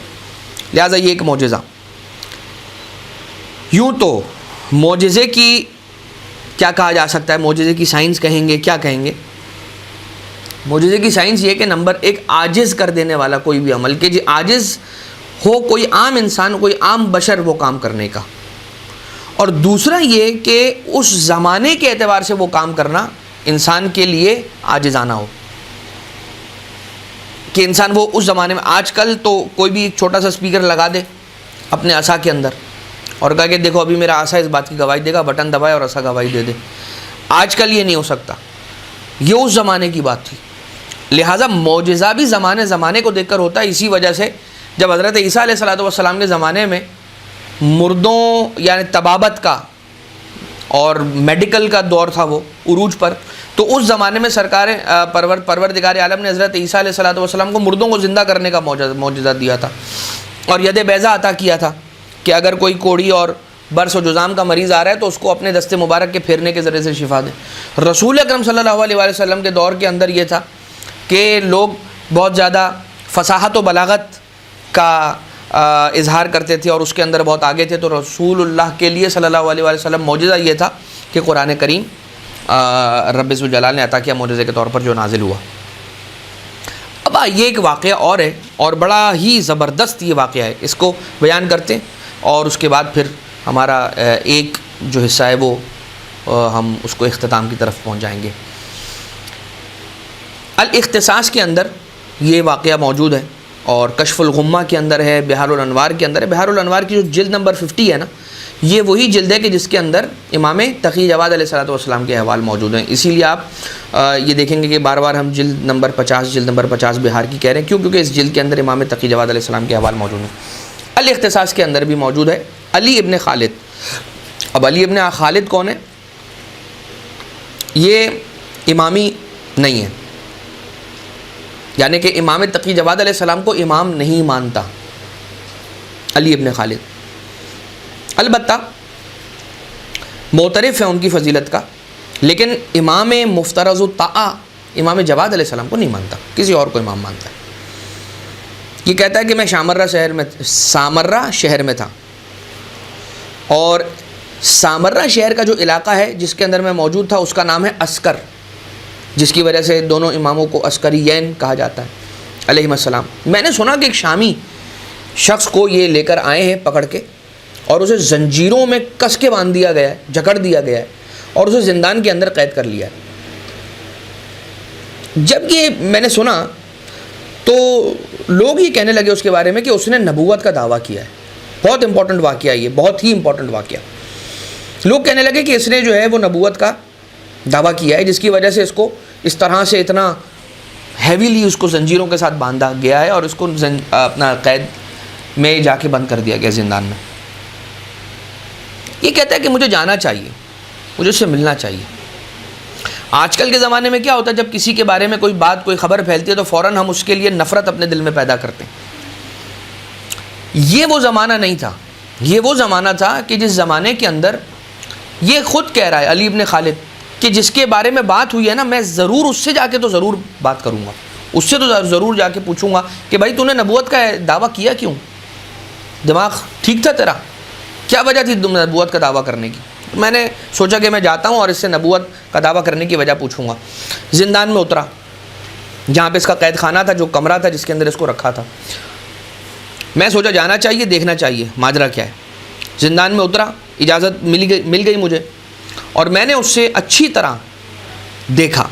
لہٰذا یہ ایک معجزہ۔ یوں تو معجزے کی کیا کہا جا سکتا ہے؟ معجزے کی سائنس کہیں گے، کیا کہیں گے؟ معجزے کی سائنس یہ کہ نمبر 1 عاجز کر دینے والا کوئی بھی عمل، کہ عاجز ہو کوئی عام انسان، کوئی عام بشر وہ کام کرنے کا، اور دوسرا یہ کہ اس زمانے کے اعتبار سے وہ کام کرنا انسان کے لیے عاجزانہ ہو، کہ انسان وہ اس زمانے میں، آج کل تو کوئی بھی ایک چھوٹا سا اسپیکر لگا دے اپنے عصا کے اندر اور کہا کہ دیکھو ابھی میرا عصا اس بات کی گواہی دے گا، بٹن دبائے اور عصا گواہی دے دے۔ آج کل یہ نہیں ہو سکتا، یہ اس زمانے کی بات تھی۔ لہٰذا معجزہ بھی زمانے کو دیکھ کر ہوتا ہے۔ اسی وجہ سے جب حضرت عیسیٰ علیہ الصلوۃ والسلام کے زمانے میں مردوں یعنی طبابت کا اور میڈیکل کا دور تھا وہ عروج پر، تو اس زمانے میں سرکار پروردگار عالم نے حضرت عیسیٰ علیہ الصلوۃ والسلام کو مردوں کو زندہ کرنے کا معجزہ دیا تھا اور ید بیضا عطا کیا تھا کہ اگر کوئی کوڑی اور برس و جذام کا مریض آ رہا ہے تو اس کو اپنے دست مبارک کے پھیرنے کے ذریعے سے شفا دیں۔ رسول اکرم صلی اللہ علیہ وآلہ وسلم کے دور کے اندر یہ تھا کہ لوگ بہت زیادہ فصاحت و بلاغت کا اظہار کرتے تھے اور اس کے اندر بہت آگے تھے، تو رسول اللہ کے لیے صلی اللہ علیہ وسلم معجزہ یہ تھا کہ قرآن کریم رب ذوالجلال نے عطا کیا معجزے کے طور پر جو نازل ہوا۔ اب یہ ایک واقعہ اور ہے، اور بڑا ہی زبردست یہ واقعہ ہے، اس کو بیان کرتے ہیں اور اس کے بعد پھر ہمارا ایک جو حصہ ہے وہ ہم اس کو اختتام کی طرف پہنچ جائیں گے۔ الاختصاص کے اندر یہ واقعہ موجود ہے، اور کشف الغمہ کے اندر ہے، بحار الانوار کے اندر ہے۔ بحار الانوار کی جو جلد نمبر 50 ہے نا، یہ وہی جلد ہے کہ جس کے اندر امام تقی جواد علیہ الصلوۃ والسلام کے احوال موجود ہیں۔ اسی لیے آپ یہ دیکھیں گے کہ بار بار ہم جلد نمبر 50 بحار کی کہہ رہے ہیں، کیوں؟ کیونکہ اس جلد کے اندر امام تقی جواد علیہ السلام کے احوال موجود ہیں۔ الاختصاص کے اندر بھی موجود ہے علی ابن خالد۔ اب علی ابن خالد کون ہے؟ یہ امامی نہیں ہے، یعنی کہ امام تقی جواد علیہ السلام کو امام نہیں مانتا علی ابن خالد، البتہ معترف ہے ان کی فضیلت کا، لیکن امام مفترض الطاعہ امام جواد علیہ السلام کو نہیں مانتا، کسی اور کو امام مانتا ہے۔ یہ کہتا ہے کہ میں سامرہ شہر میں تھا، اور سامرہ شہر کا جو علاقہ ہے جس کے اندر میں موجود تھا اس کا نام ہے عسکر، جس کی وجہ سے دونوں اماموں کو عسکریین کہا جاتا ہے علیہم السلام۔ میں نے سنا کہ ایک شامی شخص کو یہ لے کر آئے ہیں پکڑ کے، اور اسے زنجیروں میں کس کے باندھ دیا گیا ہے، جکڑ دیا گیا ہے، اور اسے زندان کے اندر قید کر لیا ہے۔ جب یہ میں نے سنا تو لوگ یہ کہنے لگے اس کے بارے میں کہ اس نے نبوت کا دعویٰ کیا ہے۔ بہت امپورٹنٹ واقعہ یہ، بہت ہی امپورٹنٹ واقعہ۔ لوگ کہنے لگے کہ اس نے جو ہے وہ نبوت کا دعویٰ کیا ہے، جس کی وجہ سے اس کو اس طرح سے اتنا ہیویلی اس کو زنجیروں کے ساتھ باندھا گیا ہے، اور اس کو اپنا قید میں جا کے بند کر دیا گیا زندان میں۔ یہ کہتا ہے کہ مجھے جانا چاہیے، مجھے اس سے ملنا چاہیے۔ آج کل کے زمانے میں کیا ہوتا ہے، جب کسی کے بارے میں کوئی بات، کوئی خبر پھیلتی ہے تو فوراً ہم اس کے لیے نفرت اپنے دل میں پیدا کرتے ہیں۔ یہ وہ زمانہ نہیں تھا، یہ وہ زمانہ تھا کہ جس زمانے کے اندر یہ خود کہہ رہا ہے علی ابن خالد کہ جس کے بارے میں بات ہوئی ہے نا، میں ضرور اس سے جا کے تو ضرور بات کروں گا، اس سے تو ضرور جا کے پوچھوں گا کہ بھائی تو نے نبوت کا دعویٰ کیا کیوں؟ دماغ ٹھیک تھا تیرا؟ کیا وجہ تھی نبوت کا دعویٰ کرنے کی؟ میں نے سوچا کہ میں جاتا ہوں اور اس سے نبوت کا دعویٰ کرنے کی وجہ پوچھوں گا۔ زندان میں اترا، جہاں پہ اس کا قید خانہ تھا، جو کمرہ تھا جس کے اندر اس کو رکھا تھا۔ میں سوچا جانا چاہیے، دیکھنا چاہیے ماجرا کیا ہے۔ زندان میں اترا، اجازت مل گئی مجھے، اور میں نے اس سے اچھی طرح دیکھا،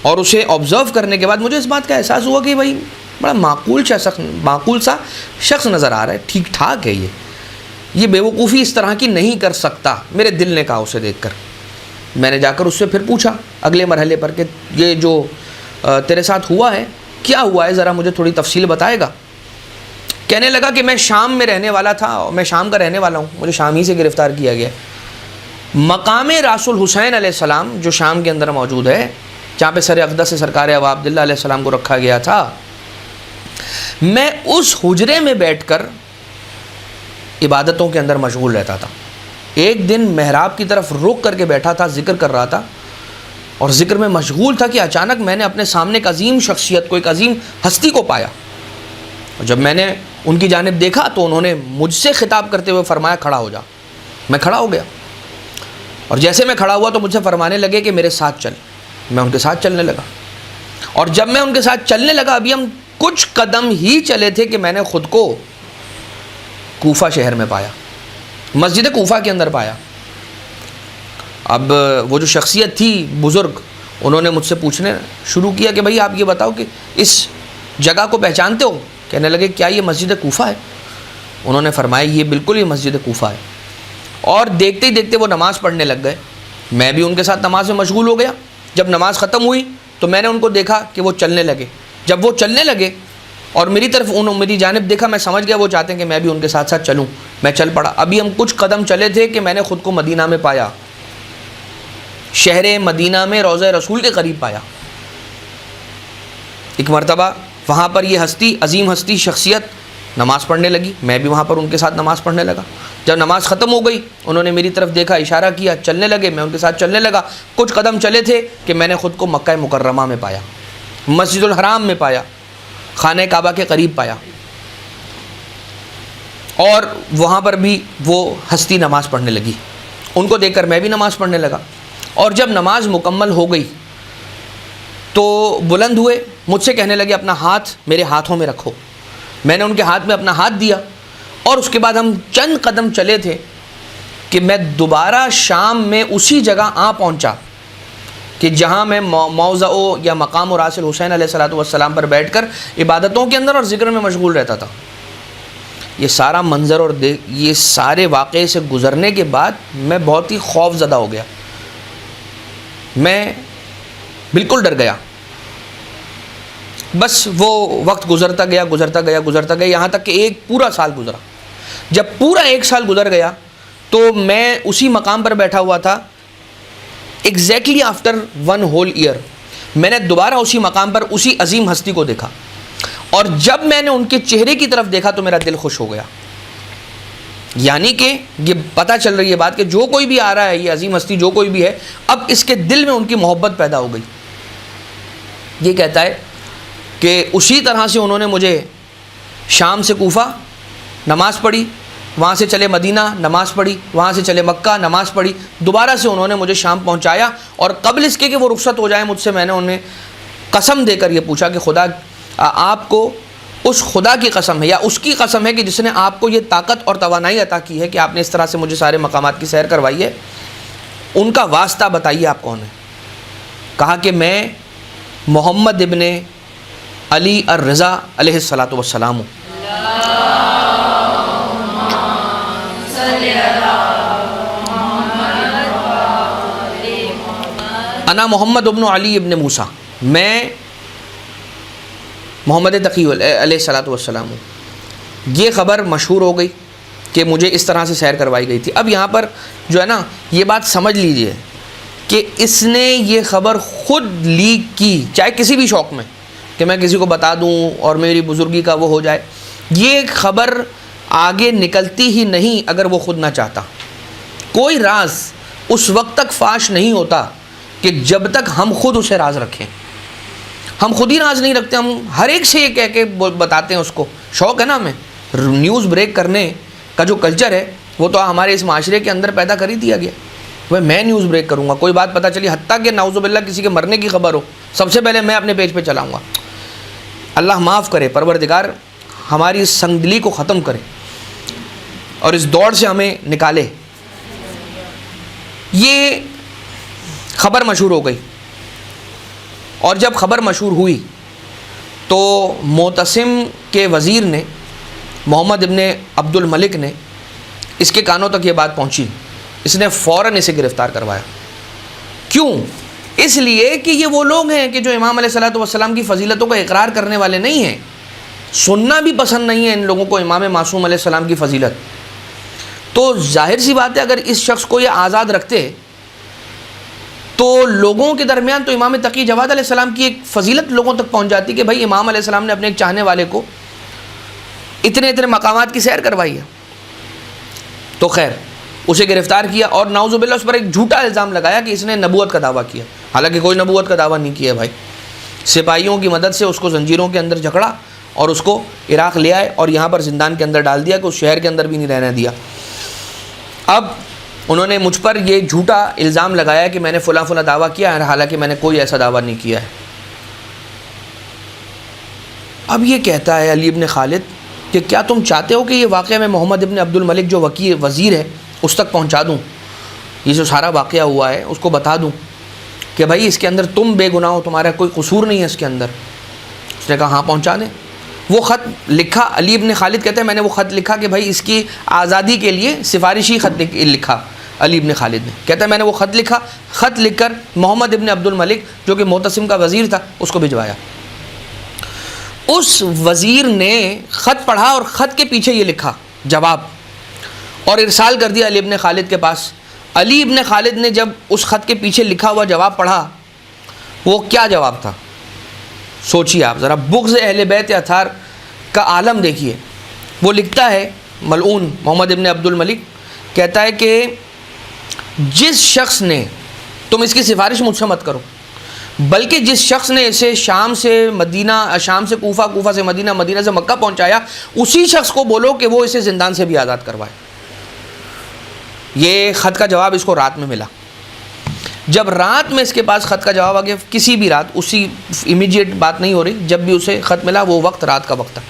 اور اسے آبزرو کرنے کے بعد مجھے اس بات کا احساس ہوا کہ بھائی بڑا معقول سا شخص نظر آ رہا ہے، ٹھیک ٹھاک ہے، یہ بے وقوفی اس طرح کی نہیں کر سکتا، میرے دل نے کہا اسے دیکھ کر۔ میں نے جا کر اس سے پھر پوچھا اگلے مرحلے پر کہ یہ جو تیرے ساتھ ہوا ہے کیا ہوا ہے، ذرا مجھے تھوڑی تفصیل بتائے گا۔ کہنے لگا کہ میں شام میں رہنے والا تھا، اور میں شام کا رہنے والا ہوں، مجھے شام ہی سے گرفتار کیا گیا۔ مقام راس الحسین علیہ السلام جو شام کے اندر موجود ہے، جہاں پہ سر اقدس سرکار ابا عبداللہ علیہ السلام کو رکھا گیا تھا، میں اس حجرے میں بیٹھ کر عبادتوں کے اندر مشغول رہتا تھا۔ ایک دن محراب کی طرف رک کر کے بیٹھا تھا، ذکر کر رہا تھا، اور ذکر میں مشغول تھا کہ اچانک میں نے اپنے سامنے ایک عظیم شخصیت کو، ایک عظیم ہستی کو پایا، اور جب میں نے ان کی جانب دیکھا تو انہوں نے مجھ سے خطاب کرتے ہوئے فرمایا کھڑا ہو جا۔ میں کھڑا ہو گیا، اور جیسے میں کھڑا ہوا تو مجھ سے فرمانے لگے کہ میرے ساتھ چل۔ میں ان کے ساتھ چلنے لگا، اور جب میں ان کے ساتھ چلنے لگا، ابھی ہم کچھ قدم ہی چلے تھے کہ میں نے خود کو کوفہ شہر میں پایا، مسجد کوفہ کے اندر پایا۔ اب وہ جو شخصیت تھی بزرگ، انہوں نے مجھ سے پوچھنے شروع کیا کہ بھائی آپ یہ بتاؤ کہ اس جگہ کو پہچانتے ہو؟ کہنے لگے کیا یہ مسجد کوفہ ہے؟ انہوں نے فرمایا یہ بالکل یہ مسجد کوفہ ہے۔ اور دیکھتے ہی دیکھتے وہ نماز پڑھنے لگ گئے، میں بھی ان کے ساتھ نماز میں مشغول ہو گیا۔ جب نماز ختم ہوئی تو میں نے ان کو دیکھا کہ وہ چلنے لگے۔ جب وہ چلنے لگے اور میری طرف میری جانب دیکھا، میں سمجھ گیا وہ چاہتے ہیں کہ میں بھی ان کے ساتھ ساتھ چلوں۔ میں چل پڑا۔ ابھی ہم کچھ قدم چلے تھے کہ میں نے خود کو مدینہ میں پایا، شہر مدینہ میں روضہ رسول کے قریب پایا۔ ایک مرتبہ وہاں پر یہ ہستی، عظیم ہستی، شخصیت نماز پڑھنے لگی، میں بھی وہاں پر ان کے ساتھ نماز پڑھنے لگا۔ جب نماز ختم ہو گئی، انہوں نے میری طرف دیکھا، اشارہ کیا، چلنے لگے، میں ان کے ساتھ چلنے لگا۔ کچھ قدم چلے تھے کہ میں نے خود کو مکہ مکرمہ میں پایا، مسجد الحرام میں پایا، خانہ کعبہ کے قریب پایا۔ اور وہاں پر بھی وہ ہستی نماز پڑھنے لگی. ان کو دیکھ کر میں بھی نماز پڑھنے لگا. اور جب نماز مکمل ہو گئی تو بلند ہوئے, مجھ سے کہنے لگے اپنا ہاتھ میرے ہاتھوں میں رکھو. میں نے ان کے ہاتھ میں اپنا ہاتھ دیا, اور اس کے بعد ہم چند قدم چلے تھے کہ میں دوبارہ شام میں اسی جگہ پہنچا کہ جہاں میں موضع یا مقام و راس الحسین علیہ الصلوۃ والسلام پر بیٹھ کر عبادتوں کے اندر اور ذکر میں مشغول رہتا تھا. یہ سارا منظر اور یہ سارے واقعے سے گزرنے کے بعد میں بہت ہی خوف زدہ ہو گیا. میں بالکل ڈر گیا. بس وہ وقت گزرتا گیا یہاں تک کہ ایک پورا سال گزرا. جب پورا ایک سال گزر گیا تو میں اسی مقام پر بیٹھا ہوا تھا. ایگزیکٹلی آفٹر 1 whole year میں نے دوبارہ اسی مقام پر اسی عظیم ہستی کو دیکھا, اور جب میں نے ان کے چہرے کی طرف دیکھا تو میرا دل خوش ہو گیا. یعنی کہ یہ پتہ چل رہی ہے بات کہ جو کوئی بھی آ رہا ہے, یہ عظیم ہستی جو کوئی بھی ہے, اب اس کے دل میں ان کی محبت پیدا ہو گئی. یہ کہتا ہے کہ اسی طرح سے انہوں نے مجھے شام سے کوفہ نماز پڑھی, وہاں سے چلے مدینہ نماز پڑھی, وہاں سے چلے مکہ نماز پڑھی, دوبارہ سے انہوں نے مجھے شام پہنچایا. اور قبل اس کے کہ وہ رخصت ہو جائیں مجھ سے میں نے انہیں قسم دے کر یہ پوچھا کہ خدا آپ کو اس خدا کی قسم ہے یا اس کی قسم ہے کہ جس نے آپ کو یہ طاقت اور توانائی عطا کی ہے کہ آپ نے اس طرح سے مجھے سارے مقامات کی سیر کروائی ہے, ان کا واسطہ بتائیے آپ کون ہے. کہا کہ میں محمد ابن علی الرضا علیہ الصلوۃ والسلام ہوں. انا محمد ابن علی ابن موسیٰ, میں محمد تقی علیہ الصلوۃ والسلام ہوں. یہ خبر مشہور ہو گئی کہ مجھے اس طرح سے سیر کروائی گئی تھی. اب یہاں پر جو ہے نا یہ بات سمجھ لیجئے کہ اس نے یہ خبر خود لیک کی, چاہے کسی بھی شوق میں کہ میں کسی کو بتا دوں اور میری بزرگی کا وہ ہو جائے, یہ خبر آگے نکلتی ہی نہیں اگر وہ خود نہ چاہتا. کوئی راز اس وقت تک فاش نہیں ہوتا کہ جب تک ہم خود اسے راز رکھیں. ہم خود ہی راز نہیں رکھتے, ہم ہر ایک سے یہ کہہ کے بتاتے ہیں. اس کو شوق ہے نا ہمیں نیوز بریک کرنے کا, جو کلچر ہے وہ تو ہمارے اس معاشرے کے اندر پیدا کر ہی دیا گیا. میں نیوز بریک کروں گا, کوئی بات پتہ چلی حتیٰ کہ نعوذ باللہ کسی کے مرنے کی خبر ہو, سب سے پہلے میں اپنے پیج پہ چلاؤں گا. اللہ معاف کرے, پروردگار ہماری اس سنگ دلی کو ختم کرے اور اس دوڑ سے ہمیں نکالے. یہ خبر مشہور ہو گئی, اور جب خبر مشہور ہوئی تو معتصم کے وزیر نے, محمد ابن عبد الملک نے, اس کے کانوں تک یہ بات پہنچی. اس نے فوراً اسے گرفتار کروایا. کیوں؟ اس لیے کہ یہ وہ لوگ ہیں کہ جو امام علیہ الصلوۃ والسلام کی فضیلتوں کا اقرار کرنے والے نہیں ہیں. سننا بھی پسند نہیں ہے ان لوگوں کو امام معصوم علیہ السلام کی فضیلت. تو ظاہر سی بات ہے اگر اس شخص کو یہ آزاد رکھتے تو لوگوں کے درمیان تو امام تقی جواد علیہ السلام کی ایک فضیلت لوگوں تک پہنچ جاتی کہ بھائی امام علیہ السلام نے اپنے ایک چاہنے والے کو اتنے مقامات کی سیر کروائی ہے. تو خیر اسے گرفتار کیا, اور نعوذ باللہ اس پر ایک جھوٹا الزام لگایا کہ اس نے نبوت کا دعویٰ کیا. حالانکہ کوئی نبوت کا دعویٰ نہیں کیا بھائی. سپاہیوں کی مدد سے اس کو زنجیروں کے اندر جکڑا اور اس کو عراق لے آئے اور یہاں پر زندان کے اندر ڈال دیا کہ اس شہر کے اندر بھی نہیں رہنے دیا. اب انہوں نے مجھ پر یہ جھوٹا الزام لگایا کہ میں نے فلاں دعویٰ کیا ہے, حالانکہ میں نے کوئی ایسا دعویٰ نہیں کیا ہے. اب یہ کہتا ہے علی ابن خالد کہ کیا تم چاہتے ہو کہ یہ واقعہ میں محمد ابن عبد الملک جو وزیر ہے اس تک پہنچا دوں, یہ جو سارا واقعہ ہوا ہے اس کو بتا دوں کہ بھائی اس کے اندر تم بے گناہ ہو, تمہارا کوئی قصور نہیں ہے اس کے اندر. اس نے کہا ہاں پہنچا دیں. وہ خط لکھا, علی ابن خالد کہتے ہیں میں نے وہ خط لکھا کہ بھائی اس کی آزادی کے لیے سفارشی خط لکھا. علی ابن خالد نے کہتا ہے میں نے وہ خط لکھا, خط لکھ کر محمد ابن عبد الملک جو کہ معتصم کا وزیر تھا اس کو بھجوایا. اس وزیر نے خط پڑھا اور خط کے پیچھے یہ لکھا جواب, اور ارسال کر دیا علی ابن خالد کے پاس. علی ابن خالد نے جب اس خط کے پیچھے لکھا ہوا جواب پڑھا, وہ کیا جواب تھا سوچیے آپ ذرا. بغض اہل بیت اطہار کا عالم دیکھیے. وہ لکھتا ہے ملعون محمد ابن عبد الملک, کہتا ہے کہ جس شخص نے, تم اس کی سفارش مجھ سے مت کرو, بلکہ جس شخص نے اسے شام سے مدینہ، شام سے کوفہ، کوفہ سے مدینہ، مدینہ سے مکہ پہنچایا، اسی شخص کو بولو کہ وہ اسے زندان سے بھی آزاد کروائے۔ یہ خط کا جواب اس کو رات میں ملا۔ جب رات میں اس کے پاس خط کا جواب آ گیا، کسی بھی رات، اسی امیڈیٹ بات نہیں ہو رہی، جب بھی اسے خط ملا وہ وقت رات کا وقت تھا،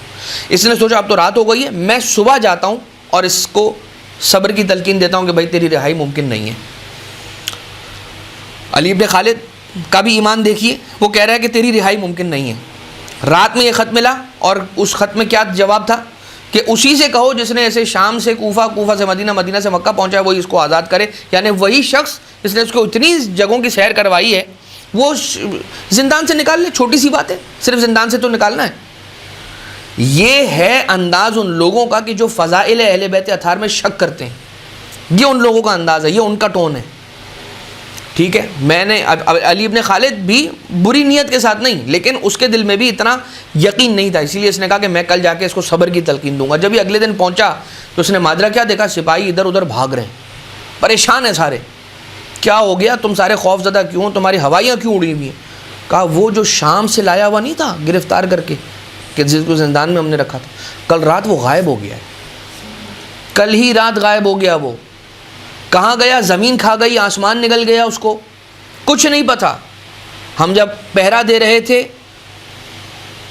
اس نے سوچا اب تو رات ہو گئی ہے، میں صبح جاتا ہوں اور اس کو صبر کی تلقین دیتا ہوں کہ بھائی تیری رہائی ممکن نہیں ہے۔ علی ابن خالد کا بھی ایمان دیکھیے، وہ کہہ رہا ہے کہ تیری رہائی ممکن نہیں ہے۔ رات میں یہ خط ملا اور اس خط میں کیا جواب تھا کہ اسی سے کہو جس نے ایسے شام سے کوفہ، کوفہ سے مدینہ، مدینہ سے مکہ پہنچا ہے، وہی اس کو آزاد کرے، یعنی وہی شخص جس نے اس کو اتنی جگہوں کی سیر کروائی ہے وہ زندان سے نکال لے، چھوٹی سی بات ہے، صرف زندان سے تو نکالنا ہے۔ یہ ہے انداز ان لوگوں کا کہ جو فضائل اہل بیت اطہار میں شک کرتے ہیں، یہ ان لوگوں کا انداز ہے، یہ ان کا ٹون ہے، ٹھیک ہے۔ میں نے علی ابن خالد بھی بری نیت کے ساتھ نہیں، لیکن اس کے دل میں بھی اتنا یقین نہیں تھا، اسی لیے اس نے کہا کہ میں کل جا کے اس کو صبر کی تلقین دوں گا۔ جب یہ اگلے دن پہنچا تو اس نے ماجرا کیا دیکھا، سپاہی ادھر ادھر بھاگ رہے ہیں، پریشان ہیں سارے، کیا ہو گیا، تم سارے خوف زدہ کیوں، تمہاری ہوائیاں کیوں اڑی ہوئی ہیں؟ کہا وہ جو شام سے لایا ہوا نہیں تھا گرفتار کر کے، کہ جس کو زندان میں ہم نے رکھا تھا، کل رات وہ غائب ہو گیا ہے، کل ہی رات غائب ہو گیا۔ وہ کہاں گیا؟ زمین کھا گئی، آسمان نگل گیا، اس کو کچھ نہیں پتا۔ ہم جب پہرا دے رہے تھے،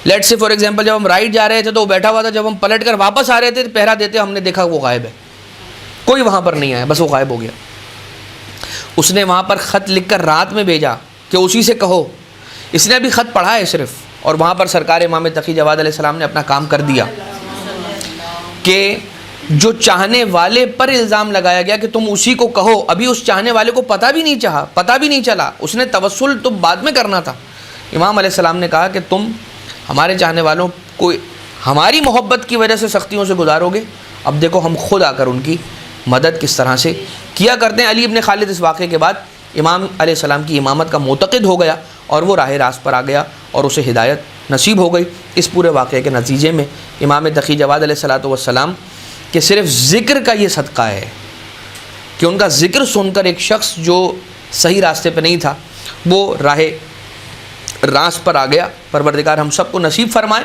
لیٹ سے فار ایگزامپل جب ہم رائٹ جا رہے تھے تو وہ بیٹھا ہوا تھا، جب ہم پلٹ کر واپس آ رہے تھے پہرا دیتے ہم نے دیکھا وہ غائب ہے، کوئی وہاں پر نہیں آیا، بس وہ غائب ہو گیا۔ اس نے وہاں پر خط لکھ کر رات میں بھیجا کہ اسی سے کہو، اس نے ابھی خط پڑھا ہے صرف، اور وہاں پر سرکار امام تقی جواد علیہ السلام نے اپنا کام کر دیا کہ جو چاہنے والے پر الزام لگایا گیا کہ تم اسی کو کہو، ابھی اس چاہنے والے کو پتہ بھی نہیں چلا، اس نے توسل تو بعد میں کرنا تھا۔ امام علیہ السلام نے کہا کہ تم ہمارے چاہنے والوں کو ہماری محبت کی وجہ سے سختیوں سے گزارو گے، اب دیکھو ہم خود آ کر ان کی مدد کس طرح سے کیا کرتے ہیں۔ علی ابن خالد اس واقعے کے بعد امام علیہ السلام کی امامت کا معتقد ہو گیا اور وہ راہ راست پر آ گیا اور اسے ہدایت نصیب ہو گئی۔ اس پورے واقعے کے نتیجے میں امام تقی جواد علیہ السلام کہ صرف ذکر کا یہ صدقہ ہے کہ ان کا ذکر سن کر ایک شخص جو صحیح راستے پہ نہیں تھا وہ راہ راست پر آ گیا۔ پروردگار ہم سب کو نصیب فرمائے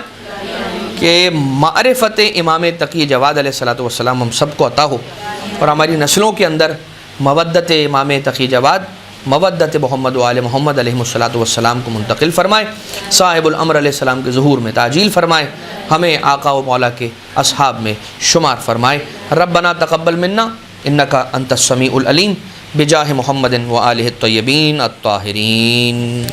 کہ معرفت امام تقی جواد علیہ السلام ہم سب کو عطا ہو، اور ہماری نسلوں کے اندر مودت امام تقی جواد، مودت محمد و آل محمد علیہ السلام کو منتقل فرمائے، صاحب الامر علیہ السلام کے ظہور میں تعجیل فرمائے، ہمیں آقا و مولا کے اصحاب میں شمار فرمائے۔ ربنا تقبل منا انک انت السمیع العلیم بجاہ محمد و آلہ الطیبین الطاہرین۔